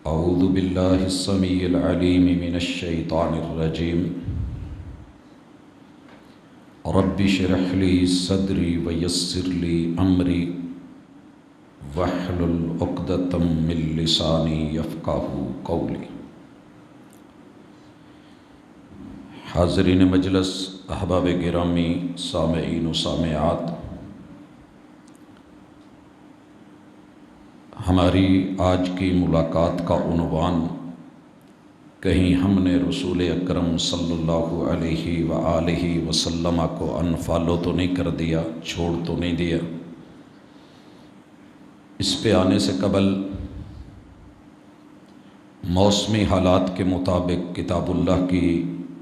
اعوذ باللہ السمیع العلیم من الشیطان الرجیم رب اشرح لی صدری ویسر لی امری واحلل عقدۃ من لسانی یفقہوا قولی۔ حاضرین مجلس، احباب گرامی، سامعین و سامعات، ہماری آج کی ملاقات کا عنوان کہیں ہم نے رسول اکرم صلی اللہ علیہ وآلہ وسلم کو انفالو تو نہیں کر دیا، چھوڑ تو نہیں دیا۔ اس پہ آنے سے قبل موسمی حالات کے مطابق کتاب اللہ کی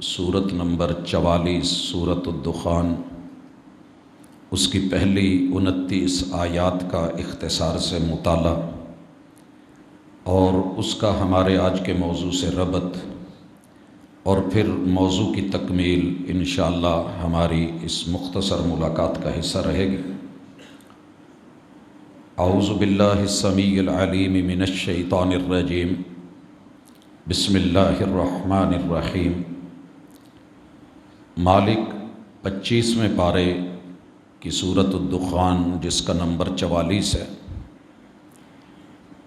سورت نمبر 44 سورۃ الدخان، اس کی پہلی 29 آیات کا اختصار سے مطالعہ اور اس کا ہمارے آج کے موضوع سے ربط، اور پھر موضوع کی تکمیل انشاءاللہ ہماری اس مختصر ملاقات کا حصہ رہے گی۔ اعوذ باللہ السمیع العلیم من الشیطان الرجیم، بسم اللہ الرحمن الرحیم۔ مالک 25ویں پارے کی سورۃ الدخان، جس کا نمبر 44 ہے،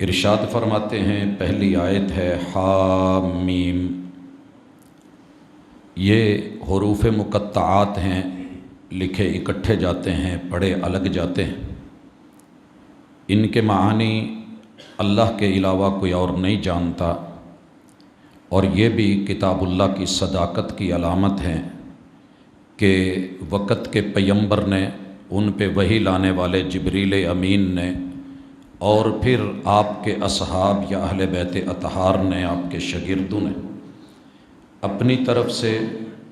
ارشاد فرماتے ہیں، پہلی آیت ہے حامیم۔ یہ حروف مقطعات ہیں، لکھے اکٹھے جاتے ہیں، پڑھے الگ جاتے ہیں۔ ان کے معانی اللہ کے علاوہ کوئی اور نہیں جانتا، اور یہ بھی کتاب اللہ کی صداقت کی علامت ہے کہ وقت کے پیغمبر نے، ان پہ وحی لانے والے جبریل امین نے، اور پھر آپ کے اصحاب یا اہل بیت اطہار نے، آپ کے شاگردوں نے اپنی طرف سے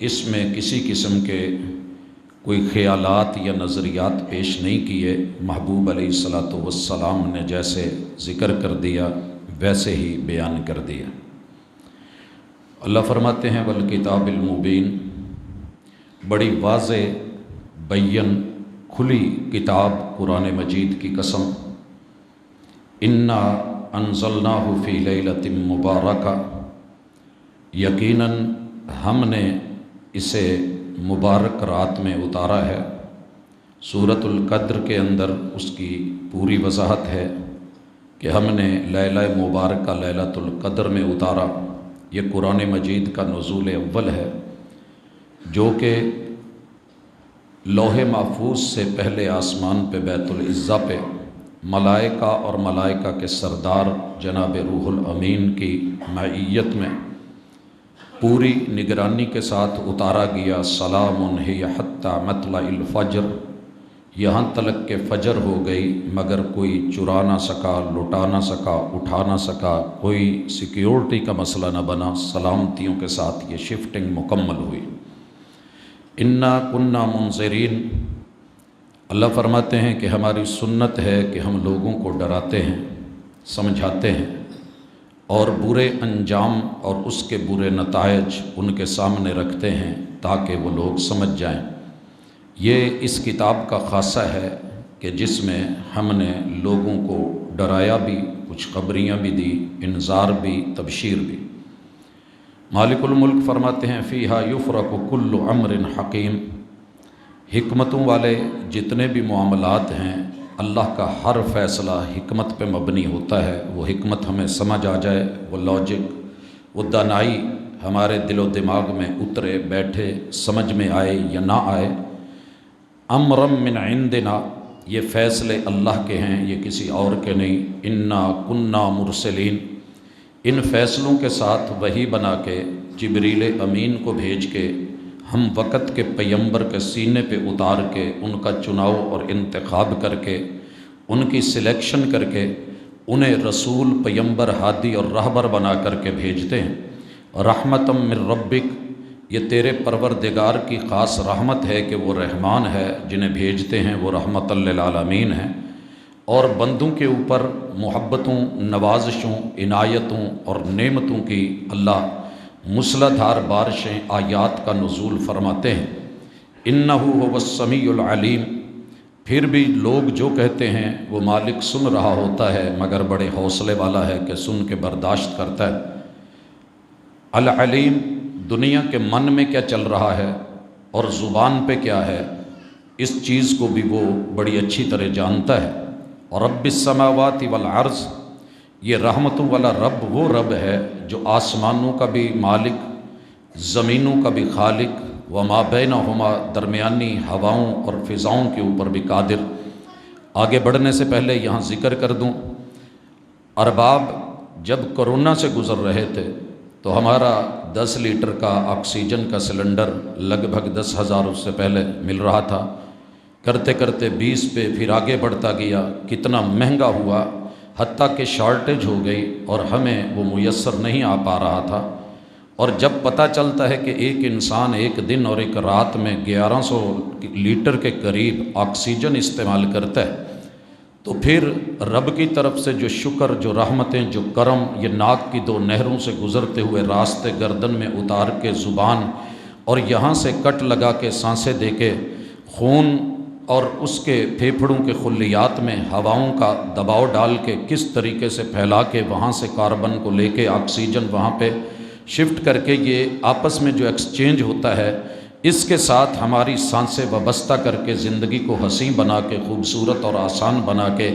اس میں کسی قسم کے کوئی خیالات یا نظریات پیش نہیں کیے۔ محبوب علیہ الصلاۃ والسلام نے جیسے ذکر کر دیا ویسے ہی بیان کر دیا۔ اللہ فرماتے ہیں والکتاب المبین، بڑی واضح بین کھلی کتاب قرآن مجید کی قسم، انا انزلناہ فی لیلۃ مبارکہ، یقیناً ہم نے اسے مبارک رات میں اتارا ہے۔ سورۃ القدر کے اندر اس کی پوری وضاحت ہے کہ ہم نے لیلہ مبارکہ لیلۃ القدر میں اتارا۔ یہ قرآن مجید کا نزول اول ہے، جو کہ لوح محفوظ سے پہلے آسمان پہ بیت العزہ پہ ملائکہ اور ملائکہ کے سردار جناب روح الامین کی معیت میں پوری نگرانی کے ساتھ اتارا گیا۔ سلام ہی حتی مطلع الفجر، یہاں تلک کہ فجر ہو گئی، مگر کوئی چرا نہ سکا، لٹا نہ سکا، اٹھا نہ سکا، کوئی سیکیورٹی کا مسئلہ نہ بنا، سلامتیوں کے ساتھ یہ شفٹنگ مکمل ہوئی۔ انا کننا منذرین، اللہ فرماتے ہیں کہ ہماری سنت ہے کہ ہم لوگوں کو ڈراتے ہیں، سمجھاتے ہیں، اور برے انجام اور اس کے برے نتائج ان کے سامنے رکھتے ہیں تاکہ وہ لوگ سمجھ جائیں۔ یہ اس کتاب کا خاصہ ہے کہ جس میں ہم نے لوگوں کو ڈرایا بھی، کچھ خبریاں بھی دی، انذار بھی، تبشیر بھی۔ مالک الملک فرماتے ہیں فیہا یفرق کل امر حکیم، حکمتوں والے جتنے بھی معاملات ہیں، اللہ کا ہر فیصلہ حکمت پہ مبنی ہوتا ہے۔ وہ حکمت ہمیں سمجھ آ جائے، وہ لاجک، وہ دانائی ہمارے دل و دماغ میں اترے، بیٹھے، سمجھ میں آئے یا نہ آئے۔ امرم من عندنا، یہ فیصلے اللہ کے ہیں، یہ کسی اور کے نہیں۔ انا کننا مرسلین، ان فیصلوں کے ساتھ وحی بنا کے جبریل امین کو بھیج کے ہم وقت کے پیغمبر کے سینے پہ اتار کے ان کا چناؤ اور انتخاب کر کے ان کی سلیکشن کر کے انہیں رسول، پیغمبر، ہادی اور رہبر بنا کر کے بھیجتے ہیں۔ رحمتم من ربک، یہ تیرے پروردگار کی خاص رحمت ہے کہ وہ رحمان ہے، جنہیں بھیجتے ہیں وہ رحمت للعالمین ہیں، اور بندوں کے اوپر محبتوں، نوازشوں، عنایتوں اور نعمتوں کی اللہ مسلح دھار بارشیں، آیات کا نزول فرماتے ہیں۔ انہ هو السمیع العلیم، پھر بھی لوگ جو کہتے ہیں وہ مالک سن رہا ہوتا ہے مگر بڑے حوصلے والا ہے کہ سن کے برداشت کرتا ہے۔ العلیم، دنیا کے من میں کیا چل رہا ہے اور زبان پہ کیا ہے، اس چیز کو بھی وہ بڑی اچھی طرح جانتا ہے۔ اور رب السماوات والارض، یہ رحمتوں والا رب وہ رب ہے جو آسمانوں کا بھی مالک، زمینوں کا بھی خالق، وما بینہما، درمیانی ہواؤں اور فضاؤں کے اوپر بھی قادر۔ آگے بڑھنے سے پہلے یہاں ذکر کر دوں، ارباب جب کرونا سے گزر رہے تھے تو ہمارا 10 لیٹر کا آکسیجن کا سلنڈر لگ بھگ 10,000 اس سے پہلے مل رہا تھا، کرتے کرتے 20 پہ پھر آگے بڑھتا گیا، کتنا مہنگا ہوا، حتیٰ کہ شارٹیج ہو گئی اور ہمیں وہ میسر نہیں آ پا رہا تھا۔ اور جب پتہ چلتا ہے کہ ایک انسان ایک دن اور ایک رات میں 1100 لیٹر کے قریب آکسیجن استعمال کرتا ہے، تو پھر رب کی طرف سے جو شکر، جو رحمتیں، جو کرم، یہ ناک کی 2 نہروں سے گزرتے ہوئے راستے گردن میں اتار کے زبان، اور یہاں سے کٹ لگا کے سانسیں دے کے خون اور اس کے پھیپھڑوں کے خلیات میں ہواؤں کا دباؤ ڈال کے کس طریقے سے پھیلا کے وہاں سے کاربن کو لے کے آکسیجن وہاں پہ شفٹ کر کے یہ آپس میں جو ایکسچینج ہوتا ہے، اس کے ساتھ ہماری سانسیں وابستہ کر کے زندگی کو حسین بنا کے، خوبصورت اور آسان بنا کے،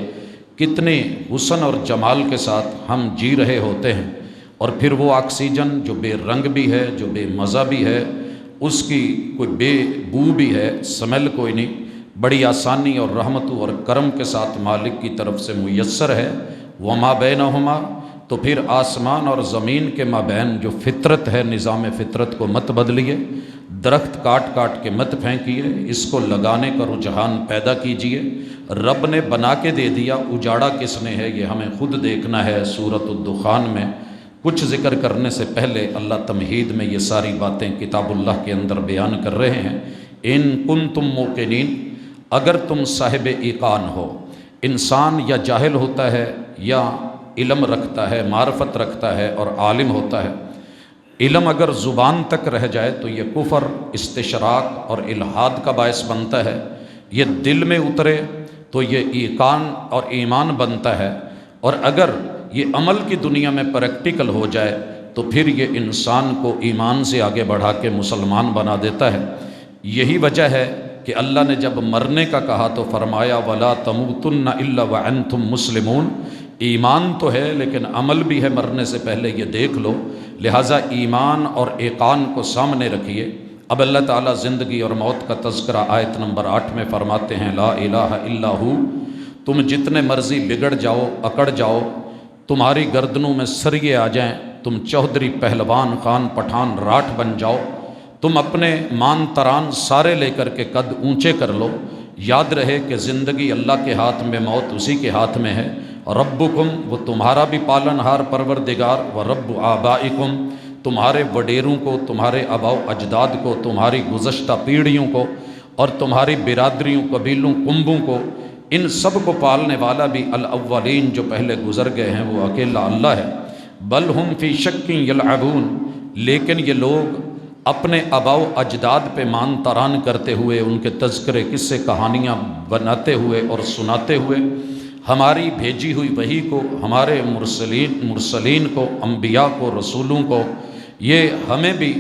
کتنے حسن اور جمال کے ساتھ ہم جی رہے ہوتے ہیں۔ اور پھر وہ آکسیجن جو بے رنگ بھی ہے، جو بے مزہ بھی ہے، اس کی کوئی بے بو بھی ہے، سمیل کوئی نہیں، بڑی آسانی اور رحمتوں اور کرم کے ساتھ مالک کی طرف سے میسر ہے۔ وما بینہما، تو پھر آسمان اور زمین کے مابین جو فطرت ہے، نظام فطرت کو مت بدلیے، درخت کاٹ کاٹ کے مت پھینکیے، اس کو لگانے کا رجحان پیدا کیجیے۔ رب نے بنا کے دے دیا، اجاڑا کس نے ہے یہ ہمیں خود دیکھنا ہے۔ سورۃ الدخان میں کچھ ذکر کرنے سے پہلے اللہ تمہید میں یہ ساری باتیں کتاب اللہ کے اندر بیان کر رہے ہیں۔ ان کنتم موقنین، اگر تم صاحب ایقان ہو۔ انسان یا جاہل ہوتا ہے یا علم رکھتا ہے، معرفت رکھتا ہے اور عالم ہوتا ہے۔ علم اگر زبان تک رہ جائے تو یہ کفر، استشراق اور الحاد کا باعث بنتا ہے، یہ دل میں اترے تو یہ ایقان اور ایمان بنتا ہے، اور اگر یہ عمل کی دنیا میں پریکٹیکل ہو جائے تو پھر یہ انسان کو ایمان سے آگے بڑھا کے مسلمان بنا دیتا ہے۔ یہی وجہ ہے کہ اللہ نے جب مرنے کا کہا تو فرمایا وَلَا تَمُوتُنَّ إِلَّا وَأَنْتُمْ مُسْلِمُونَ۔ ایمان تو ہے لیکن عمل بھی ہے، مرنے سے پہلے یہ دیکھ لو، لہٰذا ایمان اور ایقان کو سامنے رکھیے۔ اب اللہ تعالیٰ زندگی اور موت کا تذکرہ آیت نمبر 8 میں فرماتے ہیں لا الہ الا ہو، تم جتنے مرضی بگڑ جاؤ، اکڑ جاؤ، تمہاری گردنوں میں سریے آ جائیں، تم چودھری، پہلوان، خان، پٹھان، راٹھ بن جاؤ، تم اپنے مان تران سارے لے کر کے قد اونچے کر لو، یاد رہے کہ زندگی اللہ کے ہاتھ میں، موت اسی کے ہاتھ میں ہے۔ ربکم، وہ تمہارا بھی پالن ہار پروردگار، و رب آبائکم، تمہارے وڈیروں کو، تمہارے آباء و اجداد کو، تمہاری گزشتہ پیڑھیوں کو اور تمہاری برادریوں، قبیلوں، کنبوں کو، ان سب کو پالنے والا بھی الاولین جو پہلے گزر گئے ہیں وہ اکیلا اللہ ہے۔ بل ہم فی شک یلعبون، لیکن یہ لوگ اپنے آباء و اجداد پہ مان تران کرتے ہوئے، ان کے تذکرے، قصے، کہانیاں بناتے ہوئے اور سناتے ہوئے، ہماری بھیجی ہوئی وحی کو، ہمارے مرسلین کو، انبیاء کو، رسولوں کو، یہ ہمیں بھی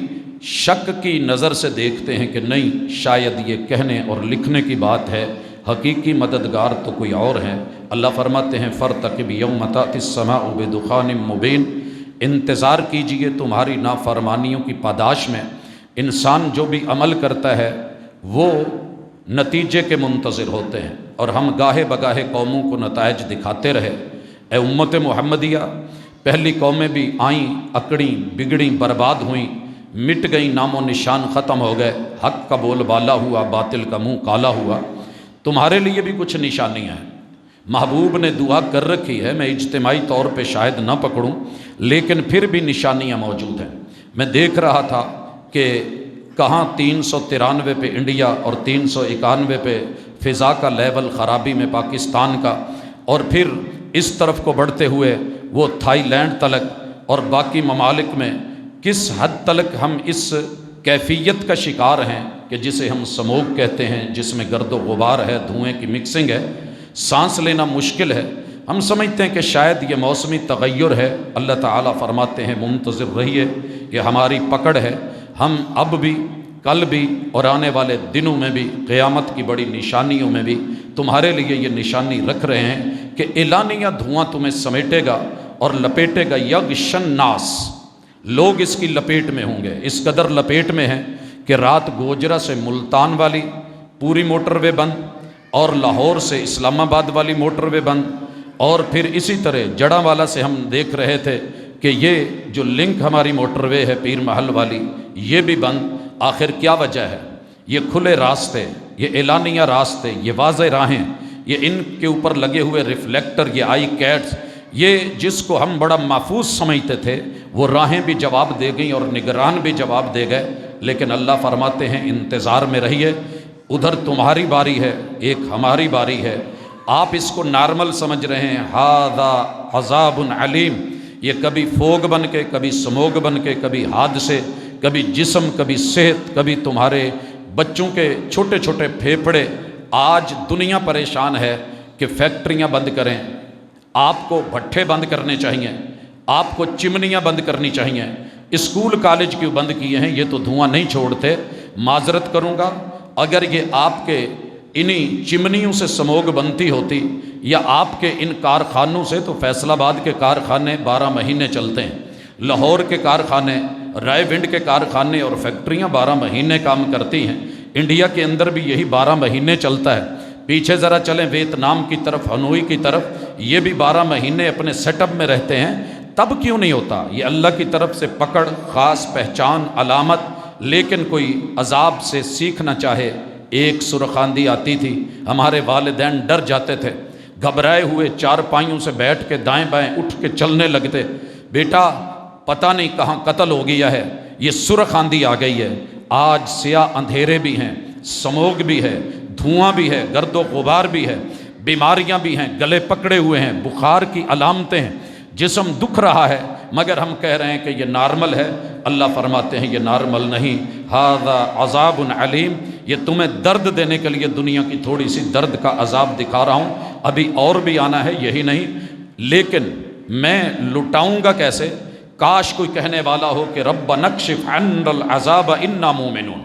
شک کی نظر سے دیکھتے ہیں کہ نہیں، شاید یہ کہنے اور لکھنے کی بات ہے، حقیقی مددگار تو کوئی اور ہے۔ اللہ فرماتے ہیں فارتقب یوم تأتی السماء بدخان مبین، انتظار کیجئے تمہاری نافرمانیوں کی پاداش میں۔ انسان جو بھی عمل کرتا ہے وہ نتیجے کے منتظر ہوتے ہیں، اور ہم گاہے بگاہے قوموں کو نتائج دکھاتے رہے۔ اے امت محمدیہ، پہلی قومیں بھی آئیں، اکڑیں، بگڑیں، برباد ہوئیں، مٹ گئیں، نام و نشان ختم ہو گئے، حق کا بول بالا ہوا، باطل کا منہ کالا ہوا۔ تمہارے لیے بھی کچھ نشانیاں ہیں، محبوب نے دعا کر رکھی ہے، میں اجتماعی طور پہ شاید نہ پکڑوں لیکن پھر بھی نشانیاں موجود ہیں۔ میں دیکھ رہا تھا کہ کہاں 393 پہ انڈیا اور 391 پہ فضا کا لیول خرابی میں پاکستان کا، اور پھر اس طرف کو بڑھتے ہوئے وہ تھائی لینڈ تلک اور باقی ممالک میں کس حد تلک ہم اس کیفیت کا شکار ہیں کہ جسے ہم سموگ کہتے ہیں، جس میں گرد و غبار ہے، دھوئیں کی مکسنگ ہے، سانس لینا مشکل ہے۔ ہم سمجھتے ہیں کہ شاید یہ موسمی تغیر ہے۔ اللہ تعالیٰ فرماتے ہیں منتظر رہیے، یہ ہماری پکڑ ہے۔ ہم اب بھی، کل بھی اور آنے والے دنوں میں بھی، قیامت کی بڑی نشانیوں میں بھی تمہارے لیے یہ نشانی رکھ رہے ہیں کہ اعلانیہ دھواں تمہیں سمیٹے گا اور لپیٹے گا۔ یغشن ناس، لوگ اس کی لپیٹ میں ہوں گے، اس قدر لپیٹ میں ہیں کہ رات گوجرا سے ملتان والی پوری موٹر وے بند، اور لاہور سے اسلام آباد والی موٹر وے بند، اور پھر اسی طرح جڑاں والا سے ہم دیکھ رہے تھے کہ یہ جو لنک ہماری موٹر وے ہے پیر محل والی، یہ بھی بند۔ آخر کیا وجہ ہے؟ یہ کھلے راستے، یہ اعلانیہ راستے، یہ واضح راہیں، یہ ان کے اوپر لگے ہوئے ریفلیکٹر، یہ آئی کیٹس، یہ جس کو ہم بڑا محفوظ سمجھتے تھے، وہ راہیں بھی جواب دے گئیں اور نگران بھی جواب دے گئے۔ لیکن اللہ فرماتے ہیں انتظار میں رہیے، ادھر تمہاری باری ہے، ایک ہماری باری ہے۔ آپ اس کو نارمل سمجھ رہے ہیں، ھذا عذاب علیم، یہ کبھی فوگ بن کے، کبھی سموگ بن کے، کبھی حادثے، کبھی جسم، کبھی صحت، کبھی تمہارے بچوں کے چھوٹے چھوٹے پھیپھڑے۔ آج دنیا پریشان ہے کہ فیکٹریاں بند کریں، آپ کو بھٹھے بند کرنے چاہیے، آپ کو چمنیاں بند کرنی چاہیے، اسکول کالج کیوں بند کیے ہیں؟ یہ تو دھواں نہیں چھوڑتے۔ معذرت کروں گا، اگر یہ آپ کے انہی چمنیوں سے سموگ بنتی ہوتی یا آپ کے ان کارخانوں سے، تو فیصل آباد کے کارخانے 12 مہینے چلتے ہیں، لاہور کے کارخانے، رائے ونڈ کے کارخانے اور فیکٹریاں 12 مہینے کام کرتی ہیں۔ انڈیا کے اندر بھی یہی 12 مہینے چلتا ہے۔ پیچھے ذرا چلیں ویتنام کی طرف، ہنوئی کی طرف، یہ بھی 12 مہینے اپنے سیٹ اپ میں رہتے ہیں۔ تب کیوں نہیں ہوتا؟ یہ اللہ کی طرف سے پکڑ، خاص پہچان، علامت۔ لیکن کوئی عذاب سے سیکھنا چاہے۔ ایک سرخ آندھی آتی تھی، ہمارے والدین ڈر جاتے تھے، گھبرائے ہوئے چارپائیوں سے بیٹھ کے دائیں بائیں اٹھ کے چلنے لگتے، بیٹا پتہ نہیں کہاں قتل ہو گیا ہے، یہ سرخ آندھی آ گئی ہے۔ آج سیاہ اندھیرے بھی ہیں، سموگ بھی ہے، دھواں بھی ہے، گرد و غبار بھی ہے، بیماریاں بھی ہیں، گلے پکڑے ہوئے ہیں، بخار کی علامتیں ہیں، جسم دکھ رہا ہے، مگر ہم کہہ رہے ہیں کہ یہ نارمل ہے۔ اللہ فرماتے ہیں یہ نارمل نہیں، ھذا عذاب علیم، یہ تمہیں درد دینے کے لیے دنیا کی تھوڑی سی درد کا عذاب دکھا رہا ہوں، ابھی اور بھی آنا ہے، یہی نہیں، لیکن میں لٹاؤں گا کیسے؟ کاش کوئی کہنے والا ہو کہ ربنا اکشف عنا العذاب انا مومنون،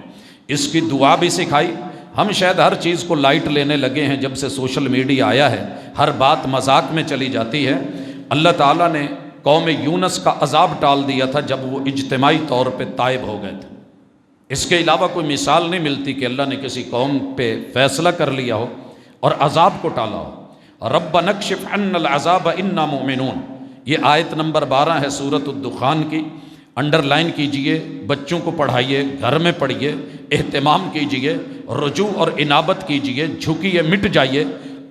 اس کی دعا بھی سکھائی۔ ہم شاید ہر چیز کو لائٹ لینے لگے ہیں جب سے سوشل میڈیا آیا ہے، ہر بات مذاق میں چلی جاتی ہے۔ اللہ تعالیٰ نے قوم یونس کا عذاب ٹال دیا تھا جب وہ اجتماعی طور پہ تائب ہو گئے تھے۔ اس کے علاوہ کوئی مثال نہیں ملتی کہ اللہ نے کسی قوم پہ فیصلہ کر لیا ہو اور عذاب کو ٹالا ہو۔ ربنا اکشف عنا العذاب انا مومنون، یہ آیت نمبر 12 ہے سورۃ الدخان کی۔ انڈر لائن کیجئے، بچوں کو پڑھائیے، گھر میں پڑھیے، اہتمام کیجئے، رجوع اور انابت کیجئے، جھکیے، مٹ جائیے،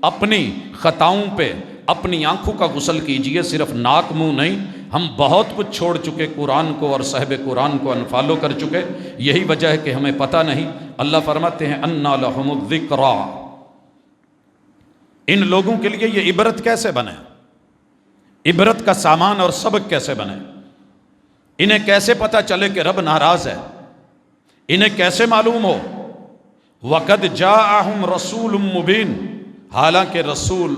اپنی خطاؤں پہ اپنی آنکھوں کا غسل کیجئے، صرف ناک منہ نہیں۔ ہم بہت کچھ چھوڑ چکے، قرآن کو اور صاحب قرآن کو انفالو کر چکے، یہی وجہ ہے کہ ہمیں پتہ نہیں۔ اللہ فرماتے ہیں انا لہم الذکریٰ، ان لوگوں کے لیے یہ عبرت کیسے بنے، عبرت کا سامان اور سبق کیسے بنے، انہیں کیسے پتہ چلے کہ رب ناراض ہے، انہیں کیسے معلوم ہو۔ وَقَدْ جَاءَهُمْ رَسُولٌ مُبِينٌ، حالانکہ رسول،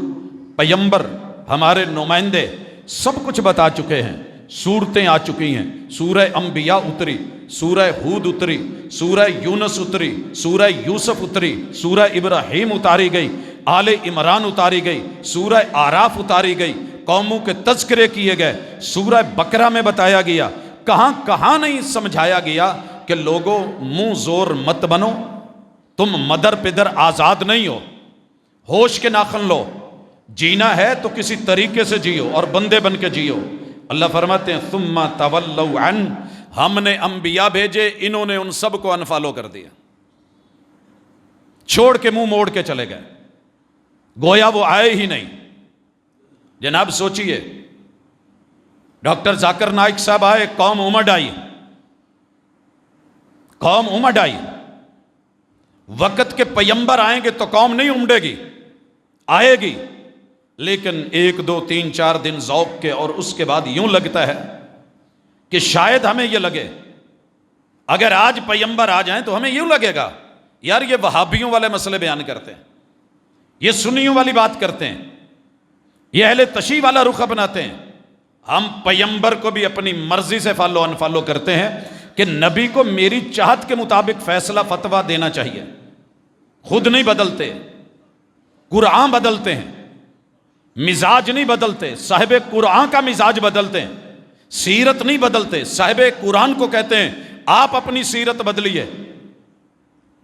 پیمبر، ہمارے نمائندے سب کچھ بتا چکے ہیں، صورتیں آ چکی ہیں، سورہ انبیاء اتری، سورہ ہود اتری، سورہ یونس اتری، سورہ یوسف اتری، سورہ ابراہیم اتاری گئی، آل عمران اتاری گئی، سورہ آراف اتاری گئی، قوموں کے تذکرے کیے گئے، سورہ بقرہ میں بتایا گیا، کہاں کہاں نہیں سمجھایا گیا کہ لوگوں منہ زور مت بنو، تم مدر پدر آزاد نہیں ہو، ہوش کے ناخن لو، جینا ہے تو کسی طریقے سے جیو اور بندے بن کے جیو۔ اللہ فرماتے ہیں ثم تولوا عنہ، ہم نے انبیاء بھیجے، انہوں نے ان سب کو انفالو کر دیا، چھوڑ کے منہ موڑ کے چلے گئے، گویا وہ آئے ہی نہیں۔ جناب سوچئے، ڈاکٹر ذاکر نائک صاحب آئے، قوم امڈ آئی، قوم امڈ آئی۔ وقت کے پیمبر آئیں گے تو قوم نہیں امڈے گی، آئے گی، لیکن 1 2 3 4 دن ذوق کے، اور اس کے بعد یوں لگتا ہے کہ شاید ہمیں یہ لگے، اگر آج پیمبر آ جائیں تو ہمیں یوں لگے گا یار یہ وہابیوں والے مسئلے بیان کرتے ہیں، یہ سنیوں والی بات کرتے ہیں، یہ اہل تشیع والا رخ اپناتے ہیں۔ ہم پیغمبر کو بھی اپنی مرضی سے فالو انفالو کرتے ہیں کہ نبی کو میری چاہت کے مطابق فیصلہ فتویٰ دینا چاہیے، خود نہیں بدلتے، قرآن بدلتے ہیں، مزاج نہیں بدلتے، صاحب قرآن کا مزاج بدلتے ہیں، سیرت نہیں بدلتے۔ صاحب قرآن کو کہتے ہیں آپ اپنی سیرت بدلیے،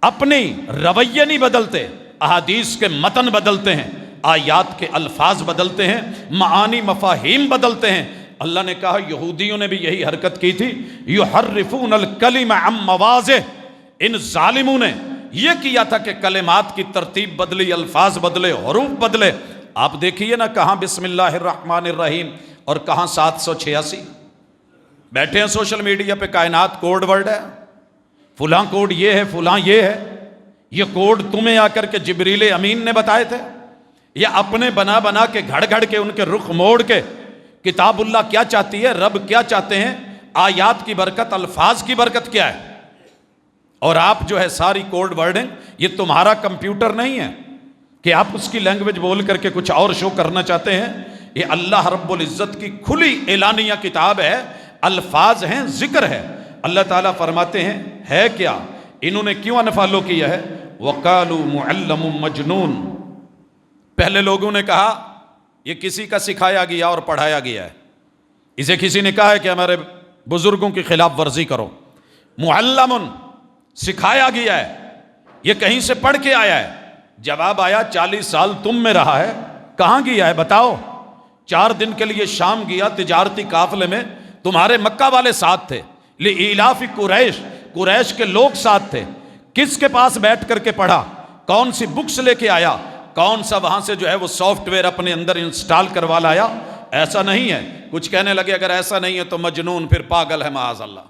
اپنی رویے نہیں بدلتے، احادیث کے متن بدلتے ہیں، آیات کے الفاظ بدلتے ہیں، معانی مفاہیم بدلتے ہیں۔ اللہ نے کہا یہودیوں نے بھی یہی حرکت کی تھی، یحرفون الکلم عن مواضعہ، ان ظالموں نے یہ کیا تھا کہ کلمات کی ترتیب بدلی، الفاظ بدلے، حروف بدلے۔ آپ دیکھیے نا کہاں بسم اللہ الرحمن الرحیم اور کہاں 786، بیٹھے ہیں سوشل میڈیا پہ، کائنات کوڈ ورڈ ہے، فلاں کوڈ یہ ہے، فلاں یہ ہے۔ یہ کوڈ تمہیں آ کر کے جبریل امین نے بتائے تھے، یا اپنے بنا بنا کے گھڑ گھڑ کے ان کے رخ موڑ کے کتاب اللہ کیا چاہتی ہے، رب کیا چاہتے ہیں، آیات کی برکت، الفاظ کی برکت کیا ہے، اور آپ جو ہے ساری کوڈ ورڈنگ، یہ تمہارا کمپیوٹر نہیں ہے کہ آپ اس کی لینگویج بول کر کے کچھ اور شو کرنا چاہتے ہیں۔ یہ اللہ رب العزت کی کھلی اعلانیہ کتاب ہے، الفاظ ہیں، ذکر ہے۔ اللہ تعالیٰ فرماتے ہیں ہے کیا، انہوں نے کیوں انفالو کیا ہے؟ وَقَالُوا مُعَلَّمٌ مَجْنُونَ، پہلے لوگوں نے کہا یہ کسی کا سکھایا گیا اور پڑھایا گیا ہے، اسے کسی نے کہا ہے کہ ہمارے بزرگوں کی خلاف ورزی کرو۔ معلم، سکھایا گیا ہے، یہ کہیں سے پڑھ کے آیا ہے۔ جواب آیا 40 سال تم میں رہا ہے، کہاں گیا ہے بتاؤ؟ 4 دن کے لیے شام گیا تجارتی قافلے میں، تمہارے مکہ والے ساتھ تھے، لإیلاف قریش، قریش کے لوگ ساتھ تھے۔ کس کے پاس بیٹھ کر کے پڑھا؟ کون سی بکس لے کے آیا؟ کون سا وہاں سے جو ہے وہ سافٹ ویئر اپنے اندر انسٹال کروا لایا؟ ایسا نہیں ہے۔ کچھ کہنے لگے اگر ایسا نہیں ہے تو مجنون، پھر پاگل ہے معاذ اللہ۔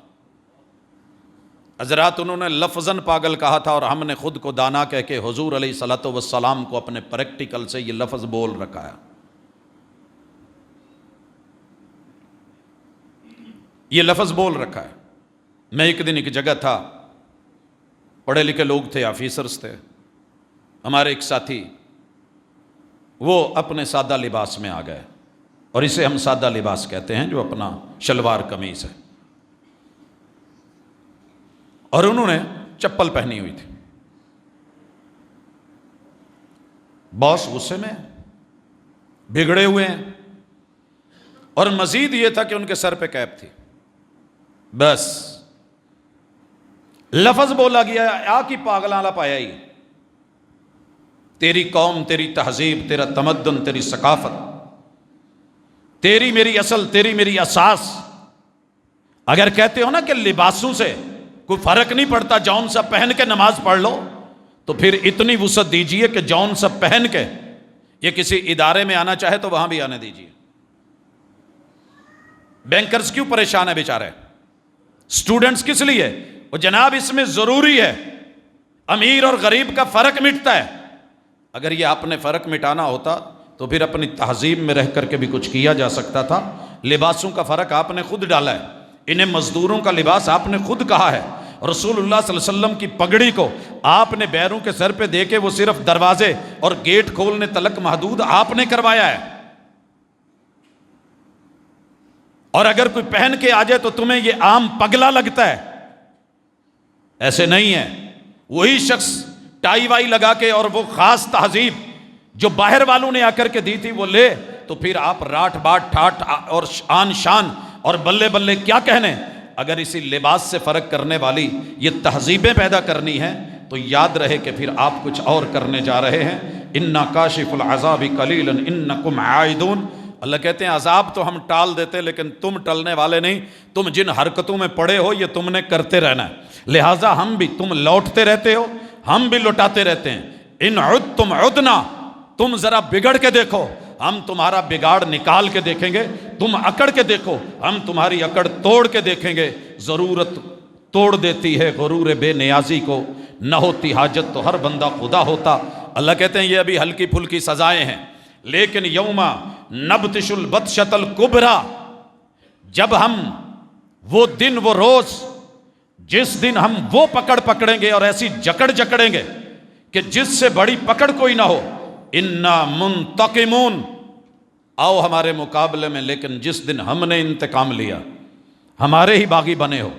حضرات انہوں نے لفظاً پاگل کہا تھا، اور ہم نے خود کو دانا کہہ کے حضور علیہ الصلوۃ والسلام کو اپنے پریکٹیکل سے یہ لفظ بول رکھا ہے۔ یہ لفظ بول رکھا ہے۔ میں ایک دن ایک جگہ تھا، پڑھے لکھے لوگ تھے، آفیسرز تھے، ہمارے ایک ساتھی وہ اپنے سادہ لباس میں آ گئے، اور اسے ہم سادہ لباس کہتے ہیں، جو اپنا شلوار قمیص ہے، اور انہوں نے چپل پہنی ہوئی تھی۔ باس غصے میں بگڑے ہوئے ہیں، اور مزید یہ تھا کہ ان کے سر پہ کیپ تھی۔ بس لفظ بولا گیا، آ کی پاگلاں پایا ہی، تیری قوم، تیری تہذیب، تیرا تمدن، تیری ثقافت، تیری میری اصل، تیری میری اساس۔ اگر کہتے ہو نا کہ لباسوں سے کوئی فرق نہیں پڑتا، جون سا پہن کے نماز پڑھ لو، تو پھر اتنی وسعت دیجئے کہ جون سا پہن کے یہ کسی ادارے میں آنا چاہے تو وہاں بھی آنے دیجئے۔ بینکرز کیوں پریشان ہے بیچارے؟ سٹوڈنٹس کس لیے؟ وہ جناب اس میں ضروری ہے، امیر اور غریب کا فرق مٹتا ہے۔ اگر یہ آپ نے فرق مٹانا ہوتا تو پھر اپنی تہذیب میں رہ کر کے بھی کچھ کیا جا سکتا تھا۔ لباسوں کا فرق آپ نے خود ڈالا ہے، انہیں مزدوروں کا لباس آپ نے خود کہا ہے۔ رسول اللہ صلی اللہ علیہ وسلم کی پگڑی کو آپ نے بیروں کے سر پہ دے کے وہ صرف دروازے اور گیٹ کھولنے تلک محدود آپ نے کروایا ہے، اور اگر کوئی پہن کے آ جائے تو تمہیں یہ عام پگلا لگتا ہے۔ ایسے نہیں ہے۔ وہی شخص ٹائی وائی لگا کے اور وہ خاص تہذیب جو باہر والوں نے آ کر کے دی تھی وہ لے، تو پھر آپ راٹ باٹ ٹھاٹ اور آن شان اور بلے بلے کیا کہنے۔ اگر اسی لباس سے فرق کرنے والی یہ تہذیبیں پیدا کرنی ہیں تو یاد رہے کہ پھر آپ کچھ اور کرنے جا رہے ہیں۔ اِنَّا کَاشِفُ الْعَذَابِ قَلِيلًا إِنَّكُمْ عَائِدُونَ، اللہ کہتے ہیں عذاب تو ہم ٹال دیتے لیکن تم ٹلنے والے نہیں، تم جن حرکتوں میں پڑے ہو یہ تم نے کرتے رہنا ہے، لہٰذا ہم بھی، تم لوٹتے رہتے ہو ہم بھی لوٹاتے رہتے ہیں۔ ان عدتم عدنا، تم ذرا بگڑ کے دیکھو ہم تمہارا بگاڑ نکال کے دیکھیں گے، تم اکڑ کے دیکھو ہم تمہاری اکڑ توڑ کے دیکھیں گے۔ ضرورت توڑ دیتی ہے غرور بے نیازی کو، نہ ہوتی حاجت تو ہر بندہ خدا ہوتا۔ اللہ کہتے ہیں یہ ابھی ہلکی پھلکی سزائیں ہیں، لیکن یوم نبطش البطشۃ الکبریٰ، جب ہم وہ دن وہ روز جس دن ہم وہ پکڑ پکڑیں گے اور ایسی جکڑ جکڑیں گے کہ جس سے بڑی پکڑ کوئی نہ ہو، انا منتقمون، آؤ ہمارے مقابلے میں، لیکن جس دن ہم نے انتقام لیا ہمارے ہی باغی بنے ہو۔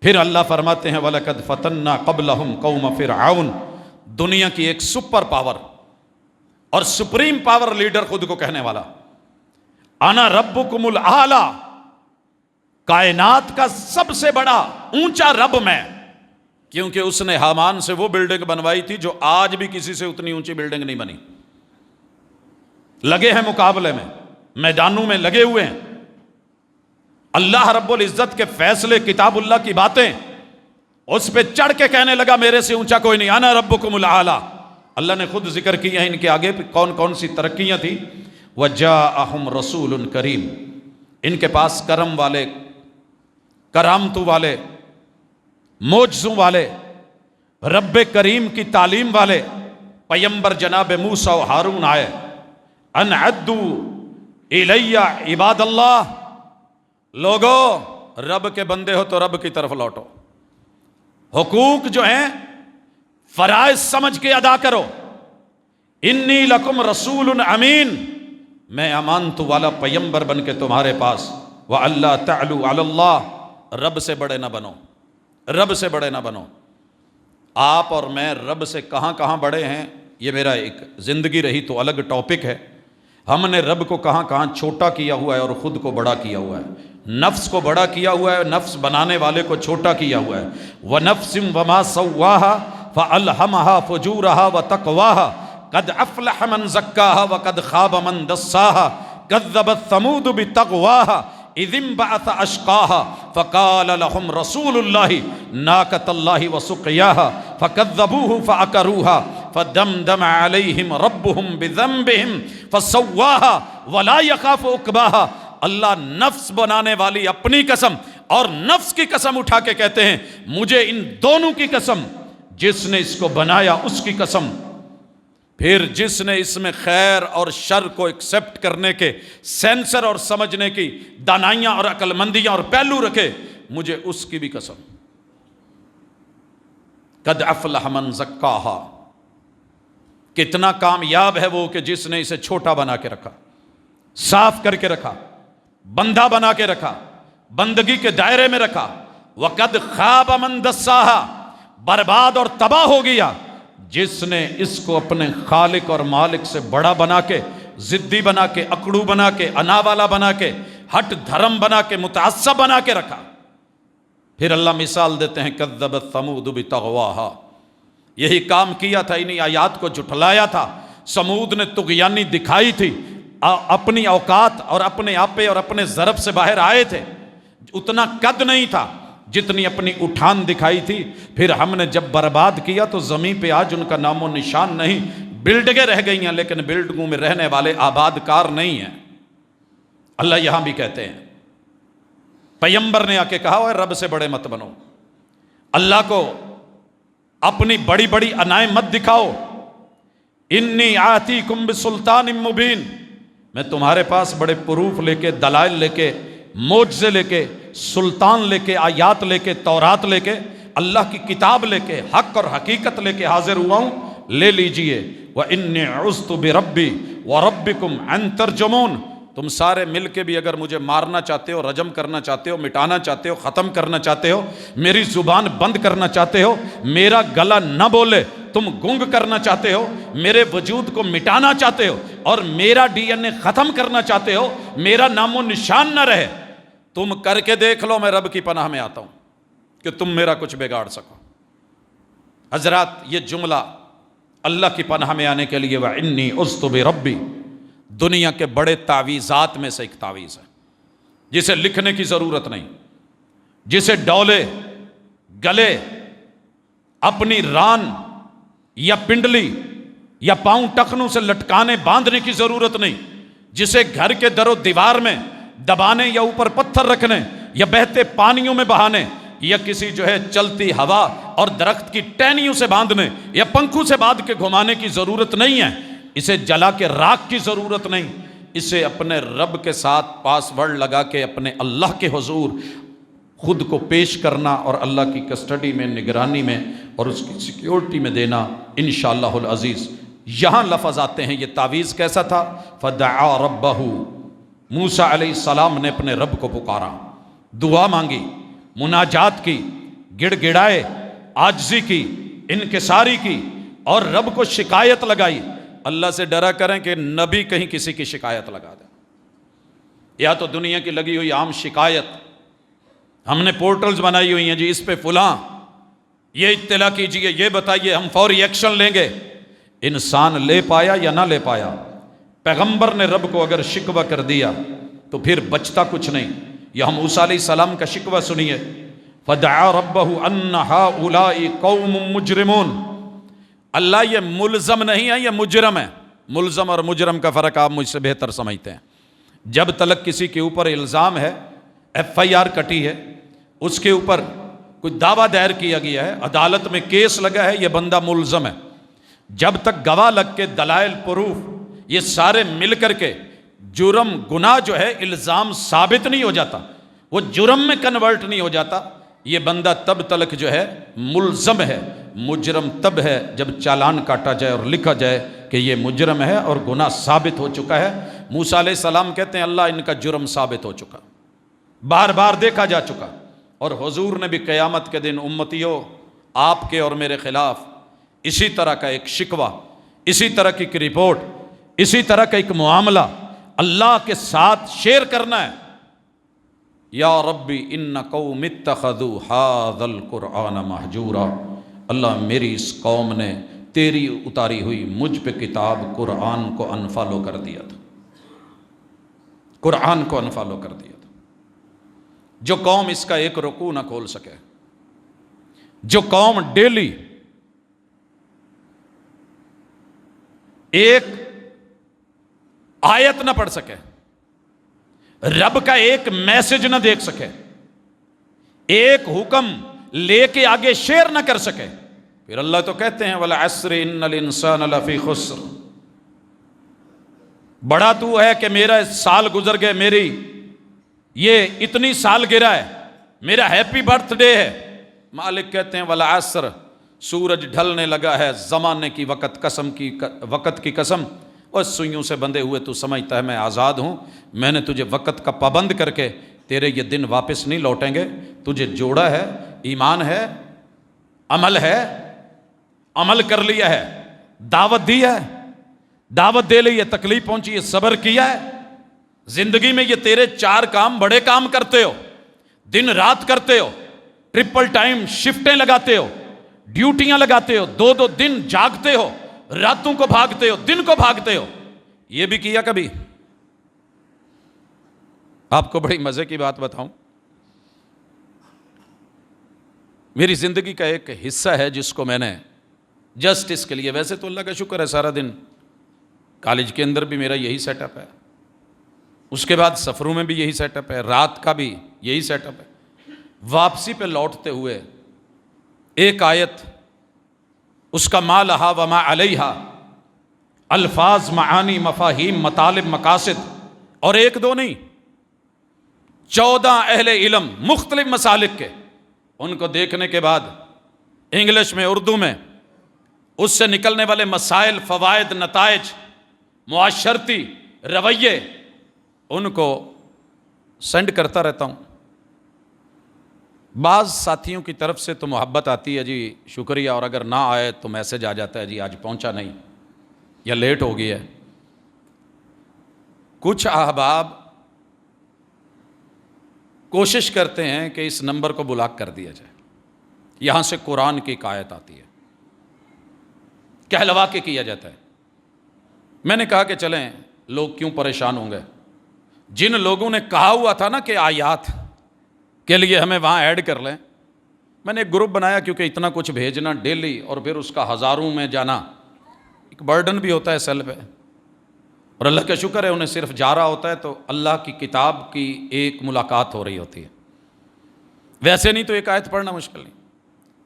پھر اللہ فرماتے ہیں وَلَقَدْ فَتَنَّا قَبْلَهُمْ قَوْمَ فِرْعَوْنَ، دنیا کی ایک سپر پاور اور سپریم پاور لیڈر خود کو کہنے والا، انا ربکم الاعلی، کائنات کا سب سے بڑا اونچا رب میں، کیونکہ اس نے حامان سے وہ بلڈنگ بنوائی تھی جو آج بھی کسی سے اتنی اونچی بلڈنگ نہیں بنی۔ لگے ہیں مقابلے میں، میدانوں میں لگے ہوئے ہیں، اللہ رب العزت کے فیصلے، کتاب اللہ کی باتیں، اس پہ چڑھ کے کہنے لگا میرے سے اونچا کوئی نہیں، انا ربکم الاعلی۔ اللہ نے خود ذکر کیا ہے ان کے آگے کون کون سی ترقیاں تھیں، وجاءہم رسول کریم، ان کے پاس کرم والے، کرامتوں والے، معجزوں والے، رب کریم کی تعلیم والے پیمبر جناب موسیٰ و ہارون آئے، ان عدوا الی عباد اللہ، لوگو رب کے بندے ہو تو رب کی طرف لوٹو، حقوق جو ہیں فرائض سمجھ کے ادا کرو، انی لکم رسول امین، میں امانت والا پیمبر بن کے تمہارے پاس، وَأَلَّا تَعْلُوا عَلَى اللَّهِ، رب سے بڑے نہ بنو، رب سے بڑے نہ بنو۔ آپ اور میں رب سے کہاں کہاں بڑے ہیں، یہ میرا ایک زندگی رہی تو الگ ٹاپک ہے۔ ہم نے رب کو کہاں کہاں چھوٹا کیا ہوا ہے اور خود کو بڑا کیا ہوا ہے، نفس کو بڑا کیا ہوا ہے، نفس بنانے والے کو چھوٹا کیا ہوا ہے۔ وَنَفْسٍ وَمَا سَوَّاهَا فَأَلْهَمَهَا فُجُورَهَا وَتَقْوَاهَا قَدْ أَفْلَحَ مَنْ زَكَّاهَا وَقَدْ خَابَ مَنْ دَسَّاهَا كَذَّبَتْ ثَمُودُ بِتَقْوَاهَا إِذِ انبَعَثَ أَشْقَاهَا فَقَالَ لَهُمْ رَسُولُ اللَّهِ نَاقَةَ اللَّهِ وَسُقْيَاهَا فَكَذَّبُوهُ فَعَقَرُوهَا فَدَمْدَمَ عَلَيْهِمْ رَبُّهُمْ بِذَنبِهِمْ فَسَوَّاهَا وَلَا يَخَافُ عُقْبَاهَا۔ اللہ نفس بنانے والی اپنی قسم اور نفس کی قسم اٹھا کے کہتے ہیں مجھے ان دونوں کی قسم، جس نے اس کو بنایا اس کی قسم، پھر جس نے اس میں خیر اور شر کو ایکسپٹ کرنے کے سینسر اور سمجھنے کی دانائیاں اور عقل مندیاں اور پہلو رکھے، مجھے اس کی بھی قسم۔ قد افلح من زکاہا، کتنا کامیاب ہے وہ کہ جس نے اسے چھوٹا بنا کے رکھا، صاف کر کے رکھا، بندہ بنا کے رکھا، بندگی کے دائرے میں رکھا۔ وقد خاب من دساہا، برباد اور تباہ ہو گیا جس نے اس کو اپنے خالق اور مالک سے بڑا بنا کے، ضدی بنا کے، اکڑو بنا کے، انا والا بنا کے، ہٹ دھرم بنا کے، متعصب بنا کے رکھا۔ پھر اللہ مثال دیتے ہیں کذبت ثمود بطغواہا، یہی کام کیا تھا، انہی آیات کو جھٹلایا تھا۔ سمود نے طغیانی دکھائی تھی، اپنی اوقات اور اپنے آپے اور اپنے ضرب سے باہر آئے تھے، اتنا قد نہیں تھا جتنی اپنی اٹھان دکھائی تھی۔ پھر ہم نے جب برباد کیا تو زمین پہ آج ان کا نام و نشان نہیں، بلڈنگیں رہ گئی ہیں لیکن بلڈنگوں میں رہنے والے آباد کار نہیں ہیں۔ اللہ یہاں بھی کہتے ہیں، پیمبر نے آ کے کہا ہے رب سے بڑے مت بنو، اللہ کو اپنی بڑی بڑی انائیں مت دکھاؤ۔ انی آتیکم بسلطان مبین، میں تمہارے پاس بڑے پروف لے کے، دلائل لے کے، معجزے لے کے، سلطان لے کے، آیات لے کے، تورات لے کے، اللہ کی کتاب لے کے، حق اور حقیقت لے کے حاضر ہوا ہوں، لے لیجئے۔ وَإِنِّي عُذْتُ بِرَبِّي وَرَبِّكُمْ أَن تَرْجُمُونَ، تم سارے مل کے بھی اگر مجھے مارنا چاہتے ہو، رجم کرنا چاہتے ہو، مٹانا چاہتے ہو، ختم کرنا چاہتے ہو، میری زبان بند کرنا چاہتے ہو، میرا گلا نہ بولے، تم گنگ کرنا چاہتے ہو، میرے وجود کو مٹانا چاہتے ہو اور میرا ڈی این اے ختم کرنا چاہتے ہو، میرا نام و نشان نہ رہے، تم کر کے دیکھ لو، میں رب کی پناہ میں آتا ہوں کہ تم میرا کچھ بگاڑ سکو۔ حضرات، یہ جملہ اللہ کی پناہ میں آنے کے لیے وَإِنِّي عُذْتُ بِرَبِّي دنیا کے بڑے تعویذات میں سے ایک تعویذ ہے، جسے لکھنے کی ضرورت نہیں، جسے ڈولے، گلے، اپنی ران یا پنڈلی یا پاؤں ٹخنوں سے لٹکانے باندھنے کی ضرورت نہیں، جسے گھر کے در و دیوار میں دبانے یا اوپر پتھر رکھنے یا بہتے پانیوں میں بہانے یا کسی چلتی ہوا اور درخت کی ٹہنیوں سے باندھنے یا پنکھوں سے باندھ کے گھمانے کی ضرورت نہیں ہے، اسے جلا کے راکھ کی ضرورت نہیں، اسے اپنے رب کے ساتھ پاس ورڈ لگا کے اپنے اللہ کے حضور خود کو پیش کرنا اور اللہ کی کسٹڈی میں، نگرانی میں اور اس کی سیکیورٹی میں دینا انشاءاللہ العزیز۔ یہاں لفظ آتے ہیں، یہ تعویذ کیسا تھا؟ فدعا ربہ، موسیٰ علیہ السلام نے اپنے رب کو پکارا، دعا مانگی، مناجات کی، گڑ گڑائے، عاجزی کی، انکساری کی اور رب کو شکایت لگائی۔ اللہ سے ڈرا کریں کہ نبی کہیں کسی کی شکایت لگا دے، یا تو دنیا کی لگی ہوئی عام شکایت، ہم نے پورٹلز بنائی ہوئی ہیں جی، اس پہ فلاں یہ اطلاع کیجئے، یہ بتائیے، ہم فوری ایکشن لیں گے۔ انسان لے پایا یا نہ لے پایا، پیغمبر نے رب کو اگر شکوہ کر دیا تو پھر بچتا کچھ نہیں۔ یہاں موسیٰ علیہ السلام کا شکوہ سنیے، فدعا ربہ ان ہؤلاء قوم مجرمون۔ اللہ یہ ملزم نہیں ہے، یہ مجرم ہے۔ ملزم اور مجرم کا فرق آپ مجھ سے بہتر سمجھتے ہیں۔ جب تلک کسی کے اوپر الزام ہے، FIR کٹی ہے، اس کے اوپر کوئی دعویٰ دائر کیا گیا ہے، عدالت میں کیس لگا ہے، یہ بندہ ملزم ہے۔ جب تک گواہ لگ کے دلائل پروف یہ سارے مل کر کے جرم گناہ جو ہے الزام ثابت نہیں ہو جاتا، وہ جرم میں کنورٹ نہیں ہو جاتا، یہ بندہ تب تلک جو ہے ملزم ہے۔ مجرم تب ہے جب چالان کاٹا جائے اور لکھا جائے کہ یہ مجرم ہے اور گناہ ثابت ہو چکا ہے۔ موسیٰ علیہ السلام کہتے ہیں اللہ ان کا جرم ثابت ہو چکا، بار بار دیکھا جا چکا، اور حضور نے بھی قیامت کے دن امتیوں آپ کے اور میرے خلاف اسی طرح کا ایک شکوہ، اسی طرح کی ایک رپورٹ، اسی طرح کا ایک معاملہ اللہ کے ساتھ شیئر کرنا ہے۔ یا ربی ان قوم اتخذوا ھذا القرآن مہجورا، اللہ میری اس قوم نے تیری اتاری ہوئی مجھ پہ کتاب قرآن کو انفالو کر دیا تھا، قرآن کو انفالو کر دیا تھا۔ جو قوم اس کا ایک رکوع نہ کھول سکے، جو قوم ڈیلی ایک آیت نہ پڑھ سکے، رب کا ایک میسج نہ دیکھ سکے، ایک حکم لے کے آگے شیئر نہ کر سکے، پھر اللہ تو کہتے ہیں وَالْعَصْرِ إِنَّ الْإِنسَانَ لَفِي خُسْرٍ۔ بڑا تو ہے کہ میرا سال گزر گئے، میری یہ اتنی سال گرا ہے، میرا ہیپی برتھ ڈے ہے۔ مالک کہتے ہیں وَالْعَصْرِ، سورج ڈھلنے لگا ہے، زمانے کی وقت کی قسم، اور سوئیوں سے بندھے ہوئے تو سمجھتا ہے میں آزاد ہوں، میں نے تجھے وقت کا پابند کر کے تیرے یہ دن واپس نہیں لوٹیں گے، تجھے جوڑا ہے، ایمان ہے، عمل ہے، عمل کر لیا ہے، دعوت دی ہے، دعوت دے لی ہے، تکلیف پہنچی ہے، صبر کیا ہے، زندگی میں یہ تیرے 4 کام بڑے کام کرتے ہو، دن رات کرتے ہو، ٹرپل ٹائم شفٹیں لگاتے ہو، ڈیوٹیاں لگاتے ہو، 2 دن جاگتے ہو، راتوں کو بھاگتے ہو، دن کو بھاگتے ہو، یہ بھی کیا کبھی؟ آپ کو بڑی مزے کی بات بتاؤں، میری زندگی کا ایک حصہ ہے جس کو میں نے جسٹ اس کے لیے، ویسے تو اللہ کا شکر ہے سارا دن کالج کے اندر بھی میرا یہی سیٹ اپ ہے، اس کے بعد سفروں میں بھی یہی سیٹ اپ ہے، رات کا بھی یہی سیٹ اپ ہے، واپسی پہ لوٹتے ہوئے ایک آیت، اس کا ما لہا وما علیہا، الفاظ، معانی، مفاہیم، مطالب، مقاصد، اور 1 2 نہیں، 14 اہل علم مختلف مسالک کے، ان کو دیکھنے کے بعد انگلش میں، اردو میں، اس سے نکلنے والے مسائل، فوائد، نتائج، معاشرتی رویے، ان کو سینڈ کرتا رہتا ہوں۔ بعض ساتھیوں کی طرف سے تو محبت آتی ہے، جی شکریہ، اور اگر نہ آئے تو میسج آ جاتا ہے جی آج پہنچا نہیں یا لیٹ ہو گیا ہے۔ کچھ احباب کوشش کرتے ہیں کہ اس نمبر کو بلاک کر دیا جائے، یہاں سے قرآن کی ایک آیت آتی ہے، کہلوا کے کیا جاتا ہے۔ میں نے کہا کہ چلیں، لوگ کیوں پریشان ہوں گے؟ جن لوگوں نے کہا ہوا تھا نا کہ آیات کے لیے ہمیں وہاں ایڈ کر لیں، میں نے ایک گروپ بنایا، کیونکہ اتنا کچھ بھیجنا ڈیلی اور پھر اس کا ہزاروں میں جانا ایک برڈن بھی ہوتا ہے سیل پہ، اور اللہ کا شکر ہے انہیں صرف جا رہا ہوتا ہے تو اللہ کی کتاب کی ایک ملاقات ہو رہی ہوتی ہے، ویسے نہیں تو ایک آیت پڑھنا مشکل نہیں۔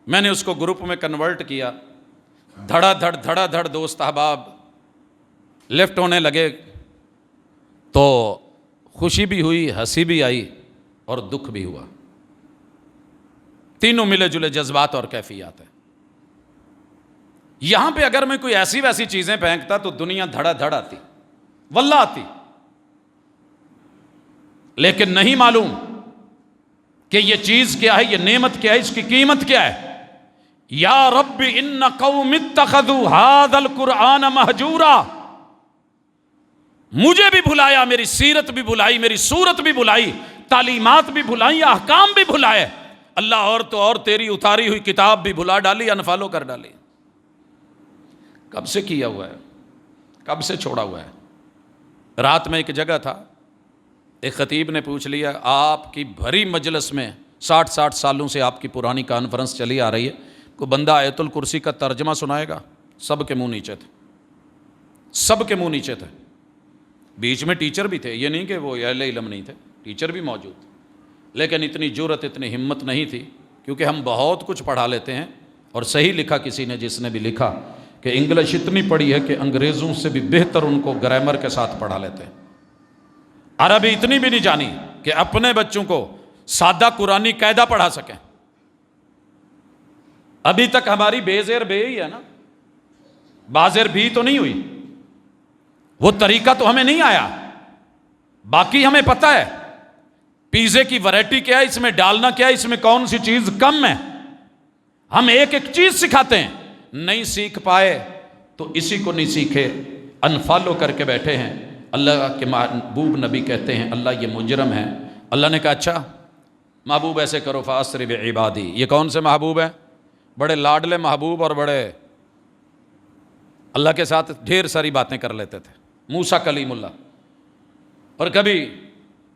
میں نے اس کو گروپ میں کنورٹ کیا، دھڑا دھڑ دوست احباب لیفٹ ہونے لگے، تو خوشی بھی ہوئی، ہنسی بھی آئی اور دکھ بھی ہوا۔ تینوں ملے جلے جذبات اور کیفیات ہیں۔ یہاں پہ اگر میں کوئی ایسی ویسی چیزیں پھینکتا تو دنیا دھڑا دھڑ آتی، واللہ آتی، لیکن نہیں معلوم کہ یہ چیز کیا ہے، یہ نعمت کیا ہے، اس کی قیمت کیا ہے۔ یا رب ان قوم اتخذوا ھذا القرآن مہجورا، مجھے بھی بھلایا، میری سیرت بھی بھلائی، میری صورت بھی بھلائی، تعلیمات بھی بھلائی، احکام بھی بھلائے، اللہ اور تو اور تیری اتاری ہوئی کتاب بھی بھلا ڈالی، انفالو کر ڈالی۔ کب سے کیا ہوا ہے، کب سے چھوڑا ہوا ہے۔ رات میں ایک جگہ تھا، ایک خطیب نے پوچھ لیا، آپ کی بھری مجلس میں 60 سالوں سے آپ کی پرانی کانفرنس چلی آ رہی ہے، کوئی بندہ آیت الکرسی کا ترجمہ سنائے گا؟ سب کے منہ نیچے تھے، سب کے منہ نیچے تھے۔ بیچ میں ٹیچر بھی تھے، یہ نہیں کہ وہ اہل علم نہیں تھے، ٹیچر بھی موجود تھے، لیکن اتنی جرأت، اتنی ہمت نہیں تھی، کیونکہ ہم بہت کچھ پڑھا لیتے ہیں۔ اور صحیح لکھا کسی نے، جس نے بھی لکھا، کہ انگلش اتنی پڑھی ہے کہ انگریزوں سے بھی بہتر ان کو گرامر کے ساتھ پڑھا لیتے ہیں۔ عربی اتنی بھی نہیں جانی کہ اپنے بچوں کو سادہ قرآنی قاعدہ پڑھا سکیں۔ ابھی تک ہماری بے زیر بے ہی ہے نا، بازیر بھی تو نہیں ہوئی، وہ طریقہ تو ہمیں نہیں آیا۔ باقی ہمیں پتہ ہے پیزے کی ویرائٹی کیا ہے، اس میں ڈالنا کیا ہے، اس میں کون سی چیز کم ہے، ہم ایک ایک چیز سکھاتے ہیں۔ نہیں سیکھ پائے تو اسی کو نہیں سیکھے، انفالو کر کے بیٹھے ہیں۔ اللہ کے محبوب نبی کہتے ہیں اللہ یہ مجرم ہے۔ اللہ نے کہا اچھا محبوب ایسے کرو، فاسر بعبادی، یہ کون سے محبوب ہیں؟ بڑے لاڈلے محبوب، اور بڑے اللہ کے ساتھ ڈھیر ساری باتیں کر لیتے تھے، موسیٰ کلیم اللہ، اور کبھی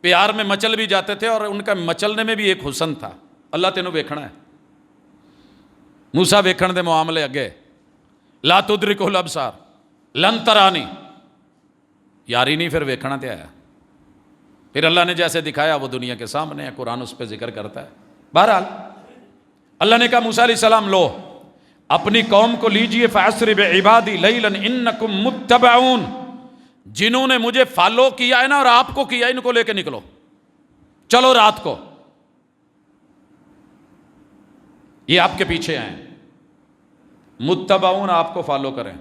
پیار میں مچل بھی جاتے تھے، اور ان کا مچلنے میں بھی ایک حسن تھا، اللہ تینوں ویکھنا ہے۔ موسیٰ ویکھن دے معاملے اگے، لا تدرکہ الابصار لن ترانی، یاری نہیں، پھر ویکھنا تے آیا، پھر اللہ نے جیسے دکھایا وہ دنیا کے سامنے ہے، قرآن اس پہ ذکر کرتا ہے۔ بہرحال اللہ نے کہا موسیٰ علیہ السلام لو اپنی قوم کو لیجئے، فَأَسْرِ بِعِبَادِي لَيْلًا إِنَّكُمْ مُتَّبَعُونَ، جنہوں نے مجھے فالو کیا ہے نا اور آپ کو کیا، ان کو لے کے نکلو، چلو رات کو، یہ آپ کے پیچھے آئیں، متبعون آپ کو فالو کریں۔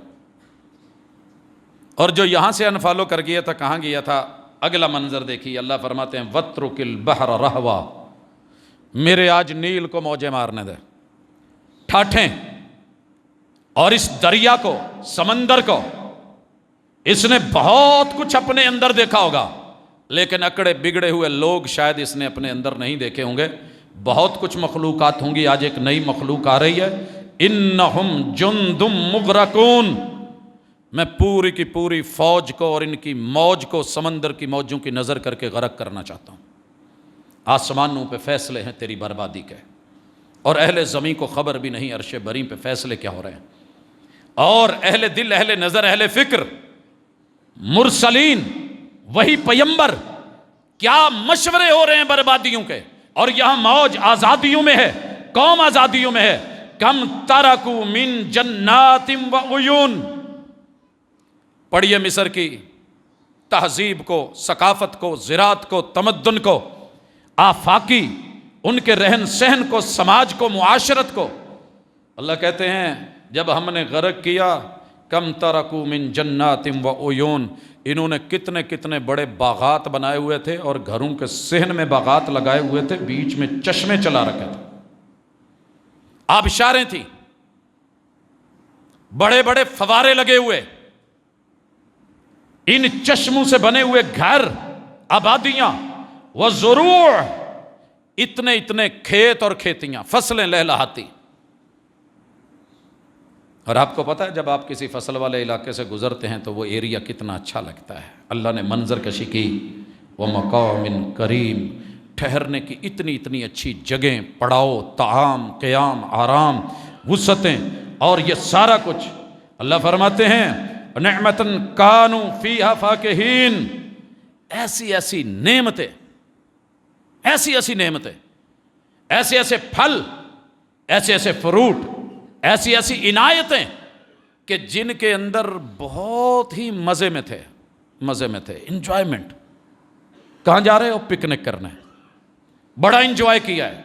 اور جو یہاں سے انفالو کر گیا تھا، کہاں گیا تھا؟ اگلا منظر دیکھیے، اللہ فرماتے ہیں وَاتْرُكِ الْبَحْرَ رَهْوًا، میرے آج نیل کو موجیں مارنے دے، ٹھاٹھیں، اور اس دریا کو، سمندر کو، اس نے بہت کچھ اپنے اندر دیکھا ہوگا، لیکن اکڑے بگڑے ہوئے لوگ شاید اس نے اپنے اندر نہیں دیکھے ہوں گے۔ بہت کچھ مخلوقات ہوں گی، آج ایک نئی مخلوق آ رہی ہے، انہم جند مغرقون، میں پوری کی پوری فوج کو اور ان کی موج کو، سمندر کی موجوں کی نظر کر کے غرق کرنا چاہتا ہوں۔ آسمانوں پہ فیصلے ہیں تیری بربادی کے، اور اہل زمین کو خبر بھی نہیں عرش بری پہ فیصلے کیا ہو رہے ہیں، اور اہل دل، اہل نظر، اہل فکر، مرسلین، وہی پیمبر، کیا مشورے ہو رہے ہیں بربادیوں کے، اور یہاں موج آزادیوں میں ہے، قوم آزادیوں میں ہے۔ کم ترکو من جنات و عیون، پڑھیے مصر کی تہذیب کو، ثقافت کو، زراعت کو، تمدن کو، آفاقی ان کے رہن سہن کو، سماج کو، معاشرت کو۔ اللہ کہتے ہیں جب ہم نے غرق کیا، کم ترکو من جنات و عیون، انہوں نے کتنے کتنے بڑے باغات بنائے ہوئے تھے، اور گھروں کے صحن میں باغات لگائے ہوئے تھے، بیچ میں چشمے چلا رکھے تھے، آبشاریں تھیں، بڑے بڑے فوارے لگے ہوئے، ان چشموں سے بنے ہوئے گھر، آبادیاں، وزروع، اتنے اتنے کھیت اور کھیتیاں، فصلیں لہلہاتی۔ اور آپ کو پتہ ہے جب آپ کسی فصل والے علاقے سے گزرتے ہیں تو وہ ایریا کتنا اچھا لگتا ہے۔ اللہ نے منظر کشی کی، وَمَقَامٍ کریم، ٹھہرنے کی اتنی اتنی اچھی جگہیں، پڑاؤ، طعام، قیام، آرام، وسعتیں، اور یہ سارا کچھ اللہ فرماتے ہیں نعمتاً کانوا فیہا فاکہین، ایسی ایسی نعمتیں، ایسی ایسی نعمتیں، ایسے ایسے پھل، ایسے ایسے فروٹ، ایسی ایسی عنایتیں کہ جن کے اندر بہت ہی مزے میں تھے، انجوائمنٹ۔ کہاں جا رہے ہو؟ پکنک کرنے، بڑا انجوائے کیا ہے،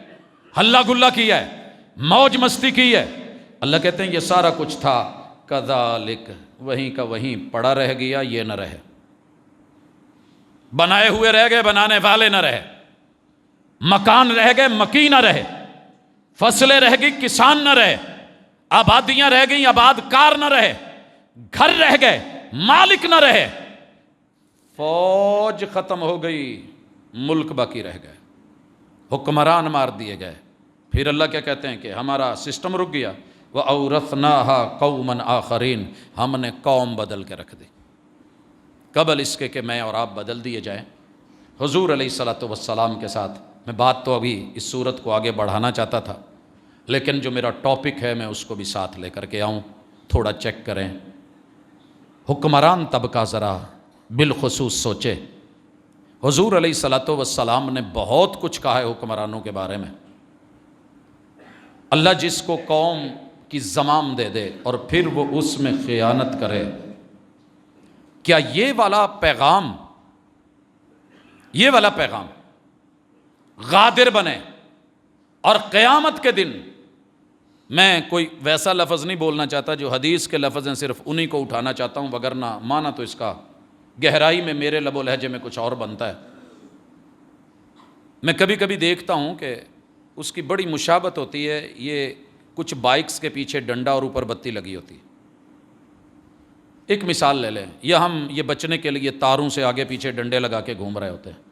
ہلا گلا کیا ہے، موج مستی کی ہے۔ اللہ کہتے ہیں یہ سارا کچھ تھا کذالک، وہیں کا وہیں پڑا رہ گیا، یہ نہ رہے، بنائے ہوئے رہ گئے، بنانے والے نہ رہے، مکان رہ گئے، مکی نہ رہے، فصلیں رہ گئی، کسان نہ رہے، آبادیاں رہ گئیں، آباد کار نہ رہے، گھر رہ گئے، مالک نہ رہے، فوج ختم ہو گئی، ملک باقی رہ گئے، حکمران مار دیے گئے۔ پھر اللہ کیا کہتے ہیں کہ ہمارا سسٹم رک گیا، وَأَوْرَثْنَاهَا قَوْمًا آخَرِينَ، ہم نے قوم بدل کے رکھ دی قبل اس کے کہ میں اور آپ بدل دیے جائیں۔ حضور علیہ السلام کے ساتھ میں بات تو ابھی اس صورت کو آگے بڑھانا چاہتا تھا، لیکن جو میرا ٹاپک ہے میں اس کو بھی ساتھ لے کر کے آؤں، تھوڑا چیک کریں۔ حکمران طبقہ ذرا بالخصوص سوچے۔ حضور علیہ السلام نے بہت کچھ کہا ہے حکمرانوں کے بارے میں۔ اللہ جس کو قوم کی زمام دے دے اور پھر وہ اس میں خیانت کرے، کیا یہ والا پیغام غادر بنے اور قیامت کے دن، میں کوئی ویسا لفظ نہیں بولنا چاہتا جو حدیث کے لفظ ہیں، صرف انہی کو اٹھانا چاہتا ہوں، وگرنہ معنی تو اس کا گہرائی میں میرے لب و لہجے میں کچھ اور بنتا ہے۔ میں کبھی کبھی دیکھتا ہوں کہ اس کی بڑی مشابہت ہوتی ہے، یہ کچھ بائکس کے پیچھے ڈنڈا اور اوپر بتی لگی ہوتی ہے۔ ایک مثال لے لیں، یا ہم یہ بچنے کے لیے تاروں سے آگے پیچھے ڈنڈے لگا کے گھوم رہے ہوتے ہیں۔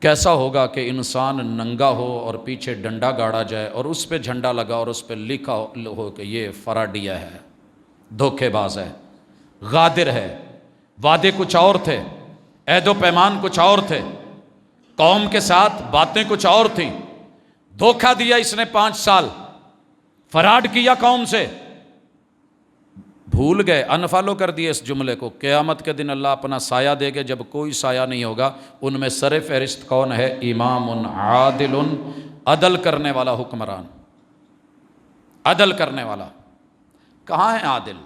کیسا ہوگا کہ انسان ننگا ہو اور پیچھے ڈنڈا گاڑا جائے اور اس پہ جھنڈا لگا اور اس پہ لکھا ہو کہ یہ فراڈیا ہے، دھوکے باز ہے، غادر ہے، وعدے کچھ اور تھے، عہد و پیمان کچھ اور تھے، قوم کے ساتھ باتیں کچھ اور تھیں، دھوکہ دیا اس نے 5 سال، فراڈ کیا قوم سے، بھول گئے، انفالو کر دیے اس جملے کو۔ قیامت کے دن اللہ اپنا سایہ دے گا، جب کوئی سایہ نہیں ہوگا، ان میں سر فہرست کون ہے؟ امام عادل، عدل کرنے والا حکمران، عدل کرنے والا۔ کہاں ہے عادل؟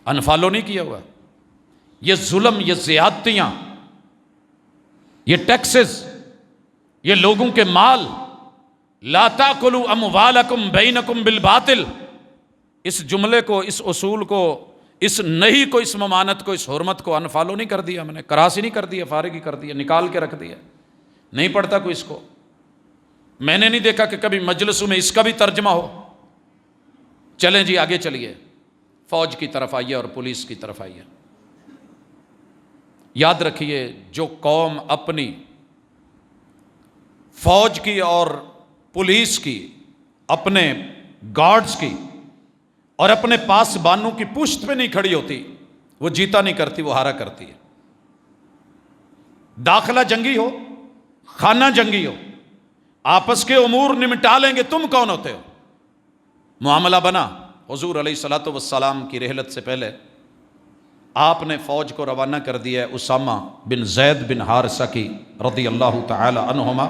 انفالو نہیں کیا ہوا۔ یہ ظلم، یہ زیادتیاں، یہ ٹیکسز، یہ لوگوں کے مال، لا تاکلوا اموالکم بینکم بالباطل، اس جملے کو، اس اصول کو، اس نہیں کو، اس ممانت کو، اس حرمت کو انفالو نہیں کر دیا، میں نے کراسی نہیں کر دیا، فارغ ہی کر دیا، نکال کے رکھ دیا، نہیں پڑھتا کوئی اس کو۔ میں نے نہیں دیکھا کہ کبھی مجلسوں میں اس کا بھی ترجمہ ہو۔ چلیں جی آگے چلیے، فوج کی طرف آئیے اور پولیس کی طرف آئیے۔ یاد رکھیے، جو قوم اپنی فوج کی اور پولیس کی، اپنے گارڈز کی اور اپنے پاسبانوں کی پشت پہ نہیں کھڑی ہوتی، وہ جیتا نہیں کرتی، وہ ہارا کرتی ہے۔ داخلہ جنگی ہو، خانہ جنگی ہو، آپس کے امور نمٹا لیں گے، تم کون ہوتے ہو؟ معاملہ بنا۔ حضور علیہ السلام کی رحلت سے پہلے آپ نے فوج کو روانہ کر دیا ہے اسامہ بن زید بن حارثہ کی رضی اللہ تعالی عنہما،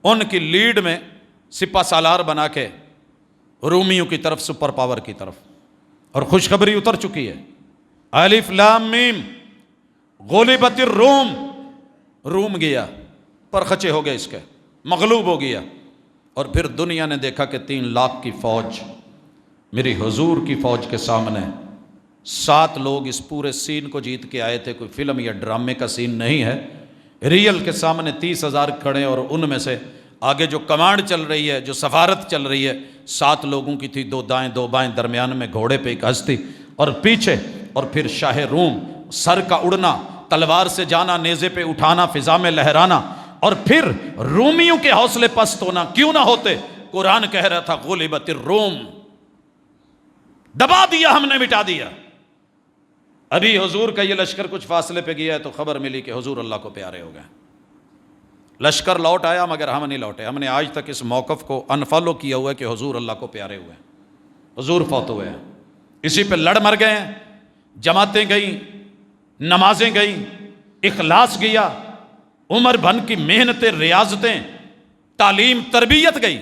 ان کی لیڈ میں سپہ سالار بنا کے رومیوں کی طرف، سپر پاور کی طرف، اور خوشخبری اتر چکی ہے۔ الف لام میم، غلبت الروم، روم گیا، پرخچے ہو گئے اس کے، مغلوب ہو گیا۔ اور پھر دنیا نے دیکھا کہ 3 لاکھ کی فوج میری حضور کی فوج کے سامنے، 7 لوگ اس پورے سین کو جیت کے آئے تھے، کوئی فلم یا ڈرامے کا سین نہیں ہے، ریئل کے سامنے 30,000 کھڑے، اور ان میں سے آگے جو کمانڈ چل رہی ہے، جو سفارت چل رہی ہے، 7 لوگوں کی تھی، 2 دائیں 2 بائیں، درمیان میں گھوڑے پہ ایک ہستی، اور پیچھے، اور پھر شاہ روم، سر کا اڑنا، تلوار سے جانا، نیزے پہ اٹھانا، فضا میں لہرانا، اور پھر رومیوں کے حوصلے پست ہونا، کیوں نہ ہوتے؟ قرآن کہہ رہا تھا غلبت الروم، دبا دیا ہم نے، مٹا دیا۔ ابھی حضور کا یہ لشکر کچھ فاصلے پہ گیا ہے تو خبر ملی کہ حضور اللہ کو پیارے ہو گئے۔ لشکر لوٹ آیا مگر ہم نہیں لوٹے۔ ہم نے آج تک اس موقف کو انفالو کیا ہوا ہے کہ حضور اللہ کو پیارے ہوئے ہیں، حضور فوت ہوئے ہیں، اسی پہ لڑ مر گئے ہیں۔ جماعتیں گئیں، نمازیں گئیں، اخلاص گیا، عمر بھن کی محنتیں، ریاضتیں، تعلیم، تربیت گئی۔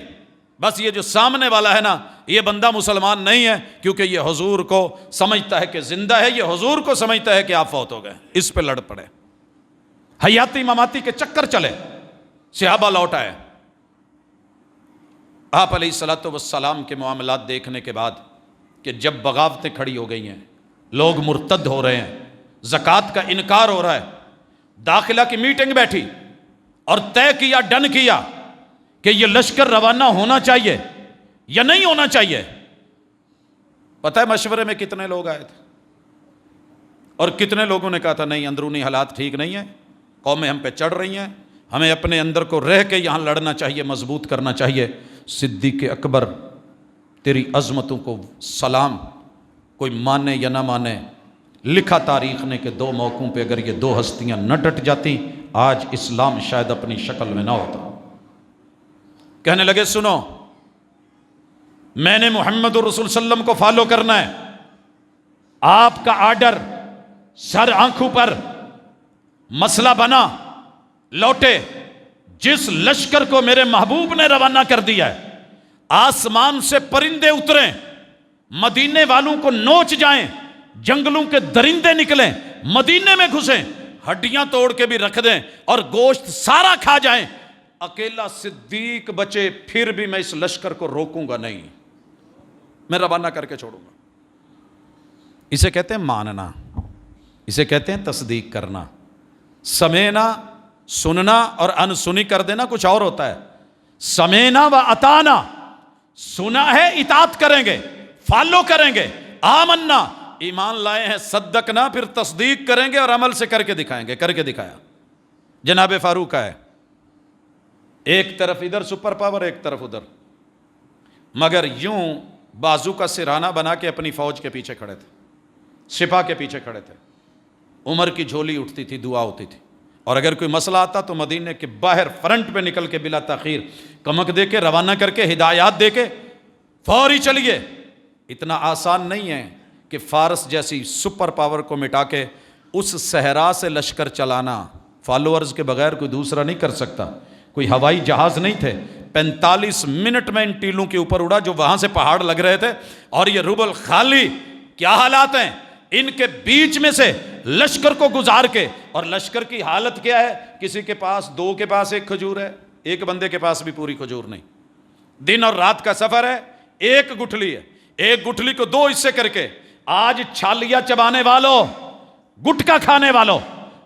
بس یہ جو سامنے والا ہے نا، یہ بندہ مسلمان نہیں ہے، کیونکہ یہ حضور کو سمجھتا ہے کہ زندہ ہے، یہ حضور کو سمجھتا ہے کہ آپ فوت ہو گئے، اس پہ لڑ پڑے، حیاتی مماتی کے چکر چلے۔ صحابہ لوٹ آئے، آپ علیہ الصلوۃ والسلام کے معاملات دیکھنے کے بعد کہ جب بغاوتیں کھڑی ہو گئی ہیں، لوگ مرتد ہو رہے ہیں، زکوٰۃ کا انکار ہو رہا ہے، داخلہ کی میٹنگ بیٹھی اور طے کیا، ڈن کیا کہ یہ لشکر روانہ ہونا چاہیے یا نہیں ہونا چاہیے۔ پتہ ہے مشورے میں کتنے لوگ آئے تھے اور کتنے لوگوں نے کہا تھا نہیں، اندرونی حالات ٹھیک نہیں ہیں، قومیں ہم پہ چڑھ رہی ہیں، ہمیں اپنے اندر کو رہ کے یہاں لڑنا چاہیے، مضبوط کرنا چاہیے۔ صدیق اکبر، تیری عظمتوں کو سلام، کوئی مانے یا نہ مانے، لکھا تاریخ نے کہ دو موقعوں پہ اگر یہ دو ہستیاں نہ ڈٹ جاتی آج اسلام شاید اپنی شکل میں نہ ہوتا۔ کہنے لگے سنو، میں نے محمد رسول صلی اللہ علیہ وسلم کو فالو کرنا ہے، آپ کا آرڈر سر آنکھوں پر، مسئلہ بنا، لوٹے جس لشکر کو میرے محبوب نے روانہ کر دیا ہے، آسمان سے پرندے اتریں، مدینے والوں کو نوچ جائیں، جنگلوں کے درندے نکلیں، مدینے میں گھسیں، ہڈیاں توڑ کے بھی رکھ دیں اور گوشت سارا کھا جائیں، اکیلا صدیق بچے، پھر بھی میں اس لشکر کو روکوں گا نہیں، میں روانہ کر کے چھوڑوں گا۔ اسے کہتے ہیں ماننا، اسے کہتے ہیں تصدیق کرنا۔ سمینا، سننا اور انسنی کر دینا کچھ اور ہوتا ہے۔ سمینا و اطانا، سنا ہے اطاعت کریں گے، فالو کریں گے، آمنا ایمان لائے ہیں، صدقنا پھر تصدیق کریں گے اور عمل سے کر کے دکھائیں گے۔ کر کے دکھایا جناب فاروق کا ہے، ایک طرف ادھر سپر پاور، ایک طرف ادھر، مگر یوں بازو کا سرانہ بنا کے اپنی فوج کے پیچھے کھڑے تھے، سپاہ کے پیچھے کھڑے تھے۔ عمر کی جھولی اٹھتی تھی، دعا ہوتی تھی، اور اگر کوئی مسئلہ آتا تو مدینے کے باہر فرنٹ پہ نکل کے بلا تاخیر کمک دے کے، روانہ کر کے، ہدایات دے کے فوری چلیے۔ اتنا آسان نہیں ہے کہ فارس جیسی سپر پاور کو مٹا کے اس صحرا سے لشکر چلانا، فالوورز کے بغیر کوئی دوسرا نہیں کر سکتا۔ کوئی ہوائی جہاز نہیں تھے، 45 منٹ میں ان ٹیلوں کے اوپر اڑا جو وہاں سے پہاڑ لگ رہے تھے، اور یہ ربل خالی، کیا حالات ہیں ان کے بیچ میں سے لشکر کو گزار کے۔ اور لشکر کی حالت کیا ہے؟ کسی کے پاس دو، کے پاس ایک کھجور ہے، ایک بندے کے پاس بھی پوری کھجور نہیں، دن اور رات کا سفر ہے، ایک گٹھلی ہے، ایک گٹھلی کو دو حصے کر کے، آج چھالیاں چبانے والوں، گٹکا کھانے والوں،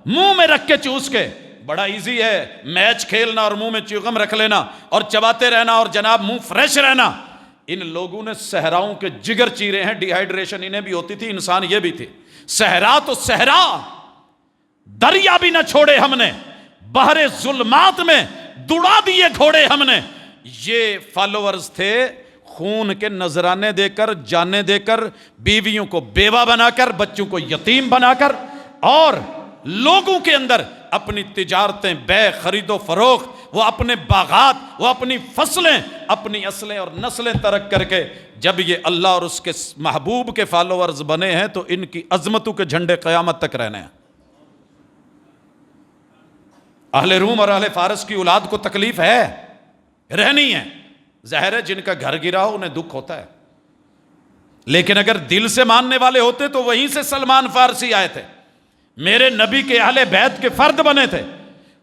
منہ میں رکھ کے چوس کے، بڑا ایزی ہے میچ کھیلنا اور منہ میں چیوگم رکھ لینا اور چباتے رہنا اور جناب منہ فریش رہنا۔ ان لوگوں نے صحراؤں کے جگر چیرے ہیں، ڈی ہائیڈریشن انہیں بھی ہوتی تھی، انسان یہ بھی تھے۔ صحرا تو صحرا، دریا بھی نہ چھوڑے ہم نے، بحر ظلمات میں دوڑا دیے گھوڑے ہم نے۔ یہ فالوورز تھے، خون کے نذرانے دے کر، جانیں دے کر، بیویوں کو بیوہ بنا کر، بچوں کو یتیم بنا کر، اور لوگوں کے اندر اپنی تجارتیں، بے، خرید و فروخت، وہ اپنے باغات، وہ اپنی فصلیں، اپنی اصلیں اور نسلیں ترک کر کے جب یہ اللہ اور اس کے محبوب کے فالوورز بنے ہیں تو ان کی عظمتوں کے جھنڈے قیامت تک رہنے ہیں۔ اہل روم اور اہل فارس کی اولاد کو تکلیف ہے، رہنی ہے، ظاہر ہے جن کا گھر گرا ہو انہیں دکھ ہوتا ہے، لیکن اگر دل سے ماننے والے ہوتے تو وہیں سے سلمان فارسی آئے تھے، میرے نبی کے اہل بیت کے فرد بنے تھے،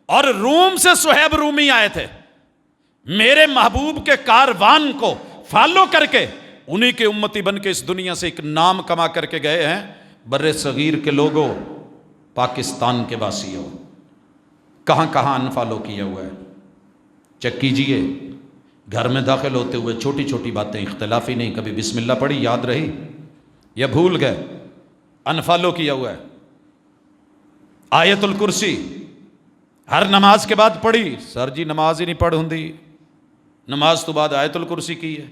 اور روم سے صہیب رومی آئے تھے، میرے محبوب کے کاروان کو فالو کر کے انہی کے امتی بن کے اس دنیا سے ایک نام کما کر کے گئے ہیں۔ بر صغیر کے لوگوں، پاکستان کے واسیوں، کہاں کہاں انفالو کیا ہوا ہے، چیک کیجئے۔ گھر میں داخل ہوتے ہوئے چھوٹی چھوٹی باتیں اختلافی نہیں، کبھی بسم اللہ پڑھی یاد رہی یا بھول گئے، انفالو کیا ہوا ہے۔ آیت الکرسی ہر نماز کے بعد پڑھی، سر جی نماز ہی نہیں پڑھ ہوں، نماز تو بعد آیت الکرسی کی ہے۔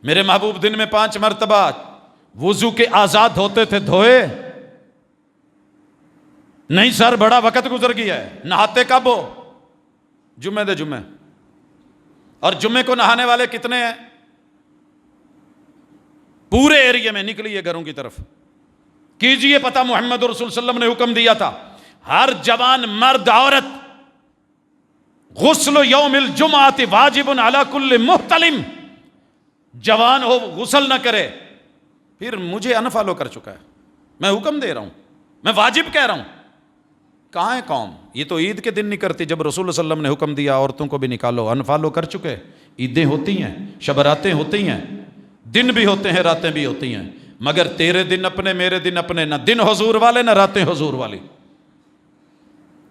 میرے محبوب دن میں 5 مرتبہ وضو کے آزاد ہوتے تھے، دھوئے نہیں سر بڑا وقت گزر گیا ہے، نہاتے کب ہو؟ جمعہ دے جمعہ، اور جمعے کو نہانے والے کتنے ہیں؟ پورے ایریے میں نکلیے گھروں کی طرف، کیجئے پتہ محمد رسول صلی اللہ علیہ وسلم نے حکم دیا تھا ہر جوان مرد عورت غسل یوم الجمعہ واجب علی کل محتلم، جوان ہو غسل نہ کرے، پھر مجھے انفالو کر چکا ہے، میں حکم دے رہا ہوں، میں واجب کہہ رہا ہوں۔ کہاں ہے قوم؟ یہ تو عید کے دن نہیں کرتی، جب رسول صلی اللہ علیہ وسلم نے حکم دیا عورتوں کو بھی نکالو، انفالو کر چکے۔ عیدیں ہوتی ہیں، شبراتیں ہوتی ہیں، دن بھی ہوتے ہیں، راتیں بھی ہوتی ہیں، مگر تیرے دن اپنے، میرے دن اپنے، نہ دن حضور والے نہ راتیں حضور والی۔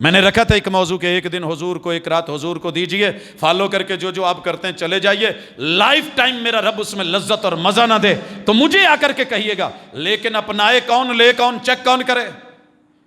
میں نے رکھا تھا ایک موضوع کہ ایک دن حضور کو، ایک رات حضور کو دیجئے، فالو کر کے جو جو آپ کرتے ہیں چلے جائیے، لائف ٹائم میرا رب اس میں لذت اور مزہ نہ دے تو مجھے آ کر کے کہیے گا، لیکن اپنائے کون، لے کون، چیک کون کرے؟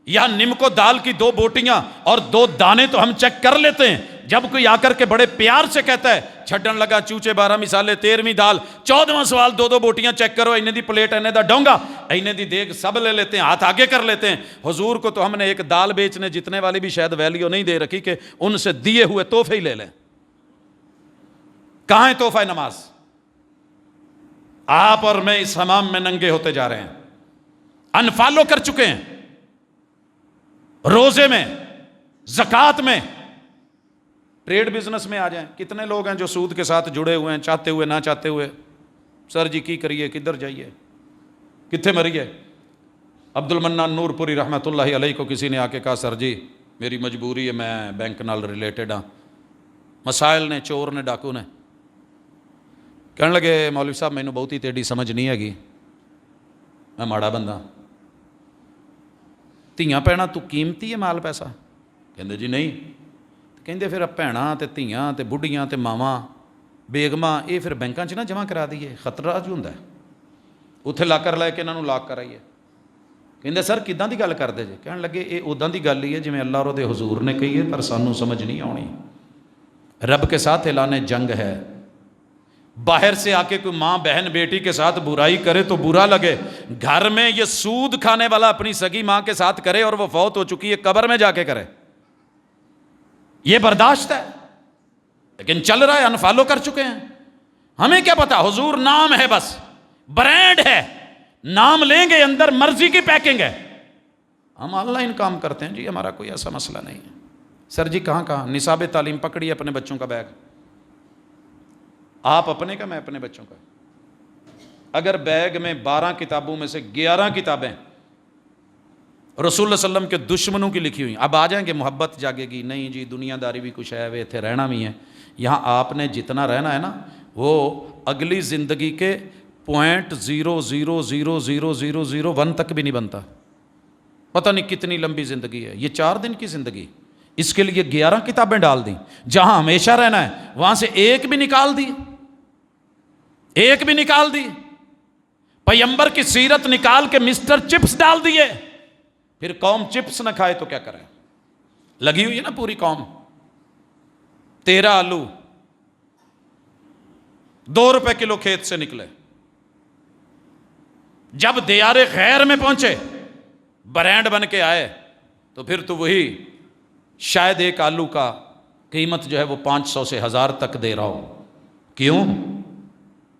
یہاں نمک و دال کی 2 بوٹیاں اور 2 دانے تو ہم چیک کر لیتے ہیں، جب کوئی آ کر کے بڑے پیار سے کہتا ہے چھڈن لگا چوچے 12 مثالے 13ویں دال 14واں سوال 2 بوٹیاں چیک کرو، اینے دی پلیٹ اینے دا ڈونگا اینے دی دیگ سب لے لیتے ہیں، ہاتھ آگے کر لیتے ہیں۔ حضور کو تو ہم نے ایک دال بیچنے جتنے والی بھی شاید ویلیو نہیں دے رکھی کہ ان سے دیے ہوئے تحفے ہی لے لیں۔ کہاں ہے تحفہ نماز؟ آپ اور میں اس حمام میں ننگے ہوتے جا رہے ہیں، انفالو کر چکے ہیں، روزے میں، زکوٰۃ میں، ٹریڈ بزنس میں آ جائیں۔ کتنے لوگ ہیں جو سود کے ساتھ جڑے ہوئے ہیں، چاہتے ہوئے نہ چاہتے ہوئے۔ سر جی کی کریے، کدھر جائیے، کتنے مریے؟ عبد المنان نور پوری رحمۃ اللہ علیہ کو کسی نے آ کے کہا سر جی میری مجبوری ہے، میں بینک نال ریلیٹڈ ہاں، مسائل نے، چور نے، ڈاکو نے۔ کہنے لگے مولوی صاحب مینوں بہتی تیڑی سمجھ نہیں ہے گی، میں ماڑا بندہ۔ ਧੀਆਂ ਭੈਣਾਂ ਤੂੰ ਕੀਮਤੀ ਹੈ ਮਾਲ ਪੈਸਾ? ਕਹਿੰਦੇ ਜੀ ਨਹੀਂ। ਕਹਿੰਦੇ ਫਿਰ ਭੈਣਾਂ ਤੇ ਧੀਆਂ ਤੇ ਬੁੱਢੀਆਂ ਤੇ ਮਾਵਾਂ ਬੇਗਮਾਂ ਇਹ ਫਿਰ ਬੈਂਕਾਂ 'ਚ ਨਾ ਜਮ੍ਹਾਂ ਕਰਾ ਦਈਏ, ਖਤਰਾ ਜੂ ਹੁੰਦਾ ਉੱਥੇ ਲਾਕਰ ਲੈ ਕੇ ਇਹਨਾਂ ਨੂੰ ਲਾਕ ਕਰਾਈਏ। ਕਹਿੰਦੇ ਸਰ ਕਿੱਦਾਂ ਦੀ ਗੱਲ ਕਰਦੇ ਜੇ? ਕਹਿਣ ਲੱਗੇ ਇਹ ਉੱਦਾਂ ਦੀ ਗੱਲ ਹੀ ਹੈ ਜਿਵੇਂ ਅੱਲਾਹ ਔਰ ਉਹਦੇ ਹਜ਼ੂਰ ਨੇ ਕਹੀ ਹੈ, ਪਰ ਸਾਨੂੰ ਸਮਝ نہیں ਆਉਣੀ। رب کے ساتھ اعلان جنگ ہے، باہر سے آ کے کوئی ماں بہن بیٹی کے ساتھ برائی کرے تو برا لگے، گھر میں یہ سود کھانے والا اپنی سگی ماں کے ساتھ کرے اور وہ فوت ہو چکی ہے قبر میں جا کے کرے، یہ برداشت ہے؟ لیکن چل رہا ہے، انفالو کر چکے ہیں۔ ہمیں کیا پتا، حضور نام ہے، بس برانڈ ہے، نام لیں گے، اندر مرضی کی پیکنگ ہے۔ ہم آن لائن کام کرتے ہیں جی، ہمارا کوئی ایسا مسئلہ نہیں ہے۔ سر جی کہاں نصاب تعلیم پکڑی اپنے بچوں کا بیگ، آپ اپنے کا، میں اپنے بچوں کا۔ اگر بیگ میں 12 کتابوں میں سے 11 کتابیں رسول اللہ صلی اللہ علیہ وسلم کے دشمنوں کی لکھی ہوئی، اب آ جائیں گے محبت جاگے گی، نہیں جی دنیا داری بھی کچھ ہے، وہ تھے رہنا بھی ہے۔ یہاں آپ نے جتنا رہنا ہے نا وہ اگلی زندگی کے 0.0000001 تک بھی نہیں بنتا، پتہ نہیں کتنی لمبی زندگی ہے، یہ 4 دن کی زندگی، اس کے لیے 11 کتابیں ڈال دیں۔ جہاں ہمیشہ رہنا ہے وہاں سے ایک بھی نکال دی، ایک بھی نکال دی، پیغمبر کی سیرت نکال کے مسٹر چپس ڈال دیے، پھر قوم چپس نہ کھائے تو کیا کرے؟ لگی ہوئی ہے نا پوری قوم۔ 13 آلو 2 روپے کلو کھیت سے نکلے، جب دیار خیر میں پہنچے برانڈ بن کے آئے تو پھر تو وہی شاید ایک آلو کا قیمت جو ہے وہ 500 سے 1000 تک دے رہا ہو۔ کیوں؟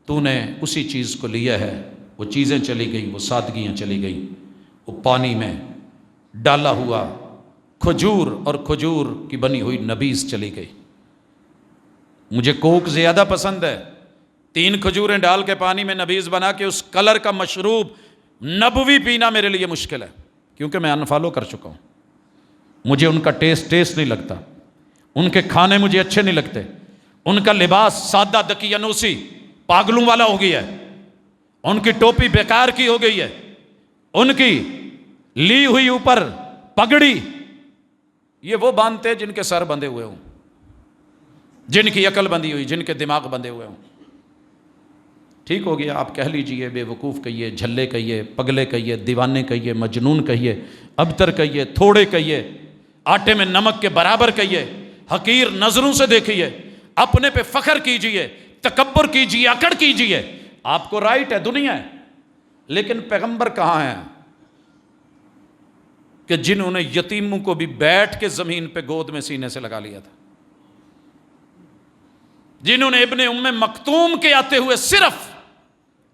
تو نے اسی چیز کو لیا ہے، وہ چیزیں چلی گئیں، وہ سادگیاں چلی گئیں، وہ پانی میں ڈالا ہوا کھجور اور کھجور کی بنی ہوئی نبیز چلی گئی۔ مجھے کوک زیادہ پسند ہے، 3 کھجوریں ڈال کے پانی میں نبیز بنا کے اس کلر کا مشروب نبوی پینا میرے لیے مشکل ہے، کیونکہ میں انفالو کر چکا ہوں، مجھے ان کا ٹیسٹ نہیں لگتا، ان کے کھانے مجھے اچھے نہیں لگتے، ان کا لباس سادہ دقیانوسی پاگلوں والا ہو گیا ہے، ان کی ٹوپی بیکار کی ہو گئی ہے، ان کی لی ہوئی اوپر پگڑی یہ وہ باندھتے جن کے سر بندھے ہوئے ہوں، جن کی عقل بندھی ہوئی، جن کے دماغ بندھے ہوئے ہوں۔ ٹھیک ہو گیا، آپ کہہ لیجئے، بے وقوف کہیے، جھلے کہیے، پگلے کہیے، دیوانے کہیے، مجنون کہیے، ابتر کہیے، تھوڑے کہیے، آٹے میں نمک کے برابر کہیے، حقیر نظروں سے دیکھیے، اپنے پہ فخر کیجئے، تکبر کیجئے، اکڑ کیجئے، آپ کو رائٹ ہے، دنیا ہے، لیکن پیغمبر کہاں ہیں کہ جنہوں نے یتیموں کو بھی بیٹھ کے زمین پہ گود میں سینے سے لگا لیا تھا، جنہوں نے ابن ام مکتوم کے آتے ہوئے صرف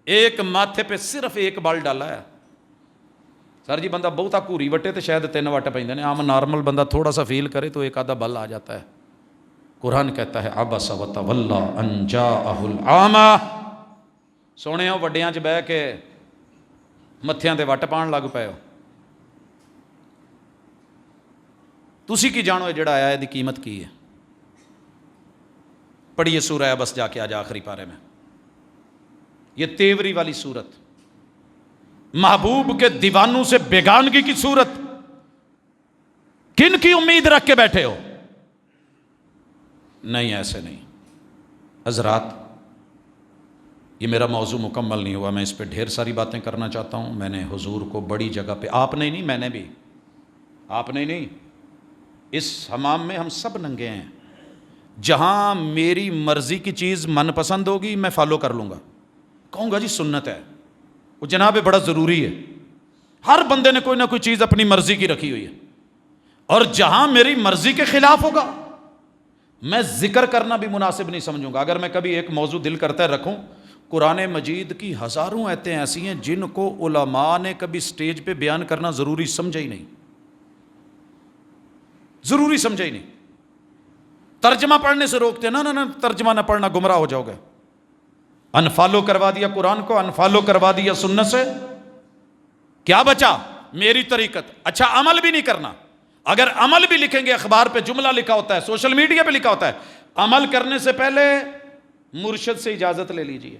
ایک ماتھے پہ صرف ایک بال ڈالا ہے۔ سر جی بندہ بہتا کوری وٹے تو شاید 3 وٹ پہ، عام نارمل بندہ تھوڑا سا فیل کرے تو ایک آدھا بل آ جاتا ہے۔ قرآن کہتا ہے عبس وتولی ان جاءہ الاعمی، سونے ہو وڈیاں چ بہ کے متھیاں تے وٹ پان لگ پے ہو، تسی کی جانو جڑا آیا دی قیمت کی ہے؟ پڑھیے سورہ عبس جا کے آج آخری پارے میں، یہ تیوری والی صورت، محبوب کے دیوانوں سے بیگانگی کی صورت، کن کی امید رکھ کے بیٹھے ہو؟ نہیں، ایسے نہیں حضرات۔ یہ میرا موضوع مکمل نہیں ہوا، میں اس پہ ڈھیر ساری باتیں کرنا چاہتا ہوں۔ میں نے حضور کو بڑی جگہ پہ، آپ نے نہیں، میں نے بھی، آپ نے نہیں، اس حمام میں ہم سب ننگے ہیں۔ جہاں میری مرضی کی چیز من پسند ہوگی میں فالو کر لوں گا، کہوں گا جی سنت ہے، وہ جناب بڑا ضروری ہے۔ ہر بندے نے کوئی نہ کوئی چیز اپنی مرضی کی رکھی ہوئی ہے، اور جہاں میری مرضی کے خلاف ہوگا میں ذکر کرنا بھی مناسب نہیں سمجھوں گا۔ اگر میں کبھی ایک موضوع دل کرتا ہے رکھوں، قرآن مجید کی ہزاروں آیتیں ایسی ہیں جن کو علماء نے کبھی سٹیج پہ بیان کرنا ضروری سمجھا ہی نہیں، ضروری سمجھا ہی نہیں۔ ترجمہ پڑھنے سے روکتے ہیں، نہ ترجمہ نہ پڑھنا، گمراہ ہو جاؤ گے۔ انفالو کروا دیا قرآن کو، انفالو کروا دیا سنت سے، کیا بچا؟ میری طریقت۔ اچھا، عمل بھی نہیں کرنا۔ اگر عمل بھی لکھیں گے، اخبار پہ جملہ لکھا ہوتا ہے، سوشل میڈیا پہ لکھا ہوتا ہے، عمل کرنے سے پہلے مرشد سے اجازت لے لیجئے۔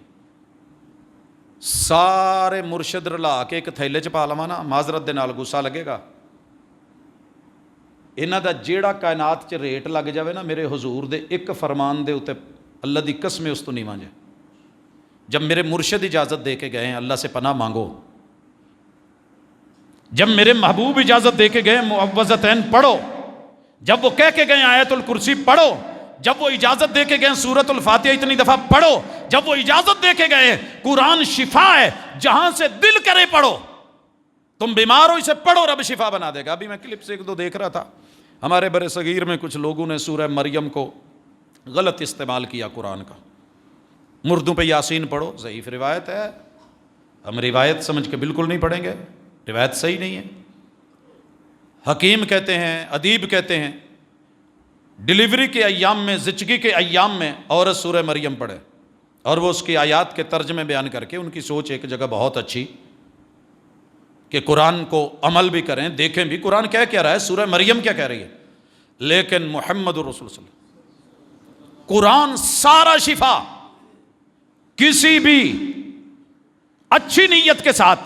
سارے مرشد رلا کے ایک تھیلے چ پا لواں نا، معذرت دے نال غصہ لگے گا۔ انہاں دا جیڑا کائنات چ ریٹ لگ جاوے نا میرے حضور دے ایک فرمان دے اوتے، اللہ دی قسم اس تو نہیں مانجے۔ جب میرے مرشد اجازت دے کے گئے ہیں، اللہ سے پناہ مانگو، جب میرے محبوب اجازت دے کے گئے معوذتین پڑھو، جب وہ کہہ کے گئے آیت الکرسی پڑھو، جب وہ اجازت دے کے گئے سورۃ الفاتحہ اتنی دفعہ پڑھو، جب وہ اجازت دے کے گئے قرآن شفا ہے، جہاں سے دل کرے پڑھو، تم بیمار ہو اسے پڑھو، رب شفا بنا دے گا۔ ابھی میں کلپ سے ایک دو دیکھ رہا تھا، ہمارے برِ صغیر میں کچھ لوگوں نے سورہ مریم کو غلط استعمال کیا قرآن کا، مردوں پہ یاسین پڑھو، ضعیف روایت ہے، ہم روایت سمجھ کے بالکل نہیں پڑھیں گے، روایت صحیح نہیں ہے۔ حکیم کہتے ہیں، ادیب کہتے ہیں، ڈیلیوری کے ایام میں، زچگی کے ایام میں عورت سورہ مریم پڑھے، اور وہ اس کی آیات کے ترجمے بیان کر کے، ان کی سوچ ایک جگہ بہت اچھی کہ قرآن کو عمل بھی کریں، دیکھیں بھی قرآن کیا کہہ رہا ہے، سورہ مریم کیا کہہ رہی ہے۔ لیکن محمد رسول صلی اللہ علیہ وسلم، قرآن سارا شفا، کسی بھی اچھی نیت کے ساتھ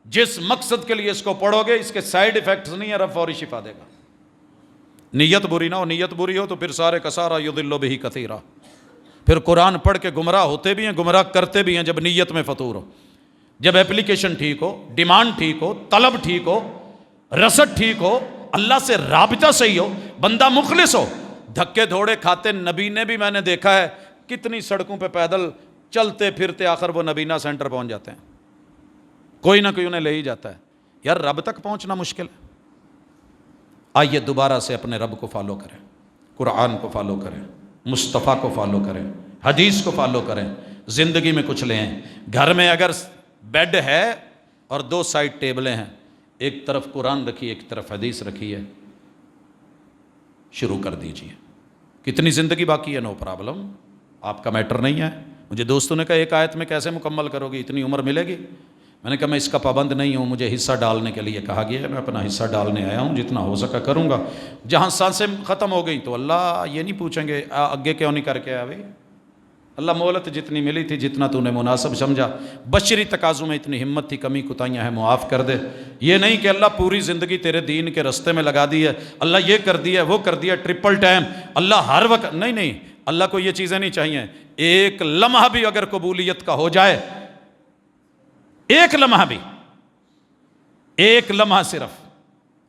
جس مقصد کے لیے اس کو پڑھو گے، اس کے سائیڈ ایفیکٹس نہیں ہیں، رب فوری شفا دے گا۔ نیت بری نہ ہو، نیت بری ہو تو پھر سارے کا سارا یضل بہ کثیرا، پھر قرآن پڑھ کے گمراہ ہوتے بھی ہیں، گمراہ کرتے بھی ہیں جب نیت میں فطور ہو، جب ایپلیکیشن ٹھیک ہو، ڈیمانڈ ٹھیک ہو، طلب ٹھیک ہو، رسد ٹھیک ہو، اللہ سے رابطہ صحیح ہو، بندہ مخلص ہو۔ دھکے دھوڑے کھاتے نبی نے بھی میں نے دیکھا ہے، کتنی سڑکوں پہ پیدل چلتے پھرتے آخر وہ نبینہ سینٹر پہنچ جاتے ہیں، کوئی نہ کوئی انہیں لے ہی جاتا ہے۔ یار رب تک پہنچنا مشکل ہے۔ آئیے دوبارہ سے اپنے رب کو فالو کریں، قرآن کو فالو کریں، مصطفیٰ کو فالو کریں، حدیث کو فالو کریں، زندگی میں کچھ لیں۔ گھر میں اگر بیڈ ہے اور دو سائڈ ٹیبلیں ہیں، ایک طرف قرآن رکھی ایک طرف حدیث رکھی ہے، شروع کر دیجئے۔ کتنی زندگی باقی ہے، نو پرابلم، آپ کا میٹر نہیں ہے۔ مجھے دوستوں نے کہا ایک آیت میں کیسے مکمل کرو گی، اتنی عمر ملے گی؟ میں نے کہا میں اس کا پابند نہیں ہوں، مجھے حصہ ڈالنے کے لیے کہا گیا ہے، میں اپنا حصہ ڈالنے آیا ہوں، جتنا ہو سکا کروں گا۔ جہاں سانسیں ختم ہو گئی تو اللہ یہ نہیں پوچھیں گے آگے کیوں نہیں کر کے آیا بھائی، اللہ مہلت جتنی ملی تھی، جتنا تو نے مناسب سمجھا، بشری تقاضوں میں اتنی ہمت تھی، کمی کوتاہیاں ہیں معاف کر دے۔ یہ نہیں کہ اللہ پوری زندگی تیرے دین کے رستے میں لگا دی ہے، اللہ یہ کر دیا وہ کر دیا، ٹرپل ٹائم اللہ ہر وقت، نہیں، اللہ کو یہ چیزیں نہیں چاہیے۔ ایک لمحہ بھی اگر قبولیت کا ہو جائے، ایک لمحہ بھی، ایک لمحہ صرف،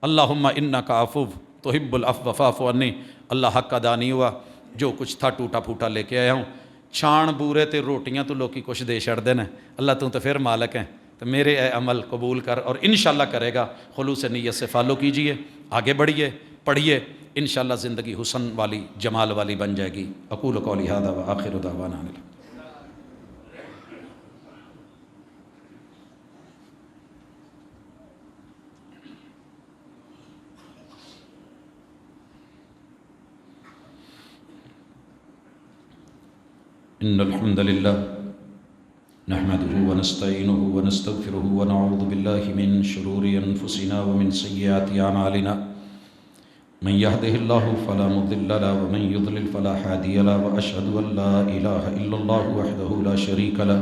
اللہم انکا عفو تحب العفو فاعف عنی، اللہ حق ادا نہیں ہوا، جو کچھ تھا ٹوٹا پھوٹا لے کے آیا ہوں، چھان بورے تے روٹیاں تو لوکی کچھ دے چھڑ دینا، اللہ تو پھر مالک ہیں، تو میرے اے عمل قبول کر، اور انشاءاللہ کرے گا۔ خلوص نیت سے فالو کیجئے، آگے بڑھیے، پڑھیے، انشاءاللہ زندگی حسن والی، جمال والی بن جائے گی۔ اقول قولی ھذا وآخر دعوانا ان الحمد للہ نحمده ونستعینه ونستغفره ونعوذ باللہ من شرور انفسنا ومن سیئات اعمالنا من يهده الله فلا مضل له ومن يضلل فلا هادي له وأشهد أن لا إله إلا الله وحده لا شريك له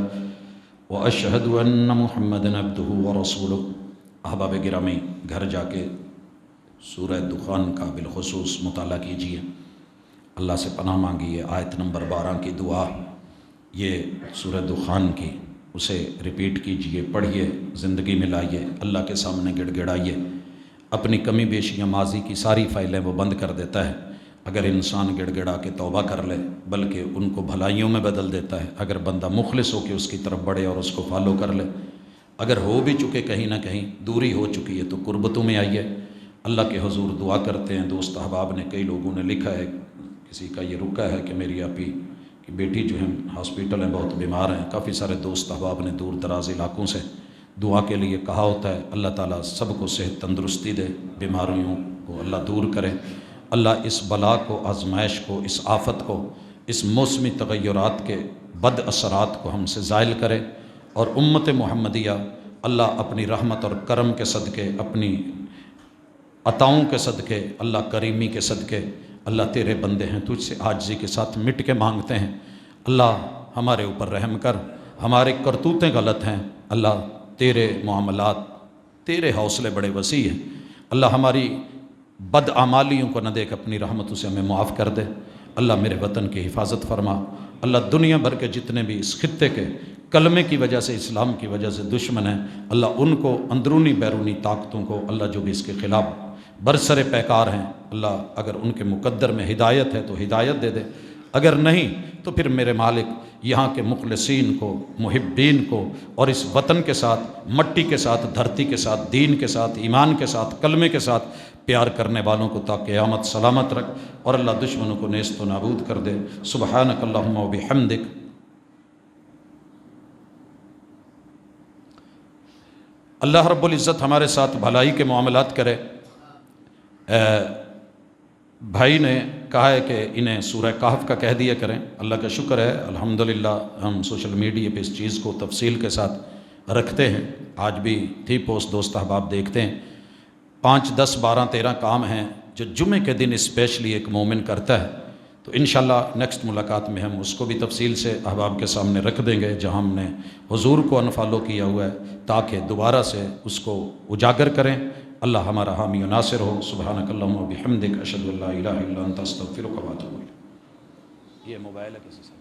وأشهد أن محمدا عبده ورسوله۔ احباب گرامی، گھر جا کے سورہ دخان کا بالخصوص مطالعہ کیجیے، اللہ سے پناہ مانگیے۔ آیت نمبر 12 کی دعا یہ سورہ دخان کی، اسے ریپیٹ کیجیے، پڑھیے، زندگی میں لائیے، اللہ کے سامنے گڑ گڑائیے۔ اپنی کمی بیشیاں، ماضی کی ساری فائلیں وہ بند کر دیتا ہے اگر انسان گڑ گڑا کے توبہ کر لے، بلکہ ان کو بھلائیوں میں بدل دیتا ہے اگر بندہ مخلص ہو کے اس کی طرف بڑھے اور اس کو فالو کر لے۔ اگر ہو بھی چکے کہیں نہ کہیں دوری ہو چکی ہے تو قربتوں میں آئیے، اللہ کے حضور دعا کرتے ہیں۔ دوست احباب نے، کئی لوگوں نے لکھا ہے، کسی کا یہ رکا ہے کہ میری آپی کی بیٹی جو ہے ہاسپیٹل ہیں، بہت بیمار ہیں۔ کافی سارے دوست احباب نے دور دراز علاقوں سے دعا کے لیے کہا ہوتا ہے۔ اللہ تعالیٰ سب کو صحت تندرستی دے، بیماریوں کو اللہ دور کرے، اللہ اس بلا کو، آزمائش کو، اس آفت کو، اس موسمی تغیرات کے بد اثرات کو ہم سے زائل کرے، اور امت محمدیہ اللہ اپنی رحمت اور کرم کے صدقے، اپنی عطاؤں کے صدقے، اللہ کریمی کے صدقے، اللہ تیرے بندے ہیں، تجھ سے عاجزی کے ساتھ مٹ کے مانگتے ہیں، اللہ ہمارے اوپر رحم کر۔ ہمارے کرتوتیں غلط ہیں، اللہ تیرے معاملات، تیرے حوصلے بڑے وسیع ہیں، اللہ ہماری بدعمالیوں کو نہ دیکھ، اپنی رحمتوں سے ہمیں معاف کر دے۔ اللہ میرے وطن کی حفاظت فرما، اللہ دنیا بھر کے جتنے بھی اس خطے کے کلمے کی وجہ سے، اسلام کی وجہ سے دشمن ہیں، اللہ ان کو، اندرونی بیرونی طاقتوں کو، اللہ جو بھی اس کے خلاف برسر پیکار ہیں، اللہ اگر ان کے مقدر میں ہدایت ہے تو ہدایت دے دے، اگر نہیں تو پھر میرے مالک یہاں کے مخلصین کو، محبین کو، اور اس وطن کے ساتھ، مٹی کے ساتھ، دھرتی کے ساتھ، دین کے ساتھ، ایمان کے ساتھ، کلمے کے ساتھ پیار کرنے والوں کو تا قیامت سلامت رکھ، اور اللہ دشمنوں کو نیست و نابود کر دے۔ سبحانک اللہم و بحمدک۔ اللہ رب العزت ہمارے ساتھ بھلائی کے معاملات کرے۔ بھائی نے کہا ہے کہ انہیں سورہ کہف کا کہہ دیا کریں، اللہ کا شکر ہے، الحمدللہ ہم سوشل میڈیا پہ اس چیز کو تفصیل کے ساتھ رکھتے ہیں۔ آج بھی تھی پوسٹ، دوست احباب دیکھتے ہیں، 5، 10، 12، 13 کام ہیں جو جمعے کے دن اسپیشلی ایک مومن کرتا ہے، تو انشاءاللہ نیکسٹ ملاقات میں ہم اس کو بھی تفصیل سے احباب کے سامنے رکھ دیں گے، جہاں ہم نے حضور کو انفالو کیا ہوا ہے، تاکہ دوبارہ سے اس کو اجاگر کریں۔ اللہ ہمارا حامی و ناصر ہو۔ سبحانک اللہم و بحمدک، اشہد ان لا الہ الا انت، استغفرک و اتوب الیک۔ یہ موبائل ہے کسی سے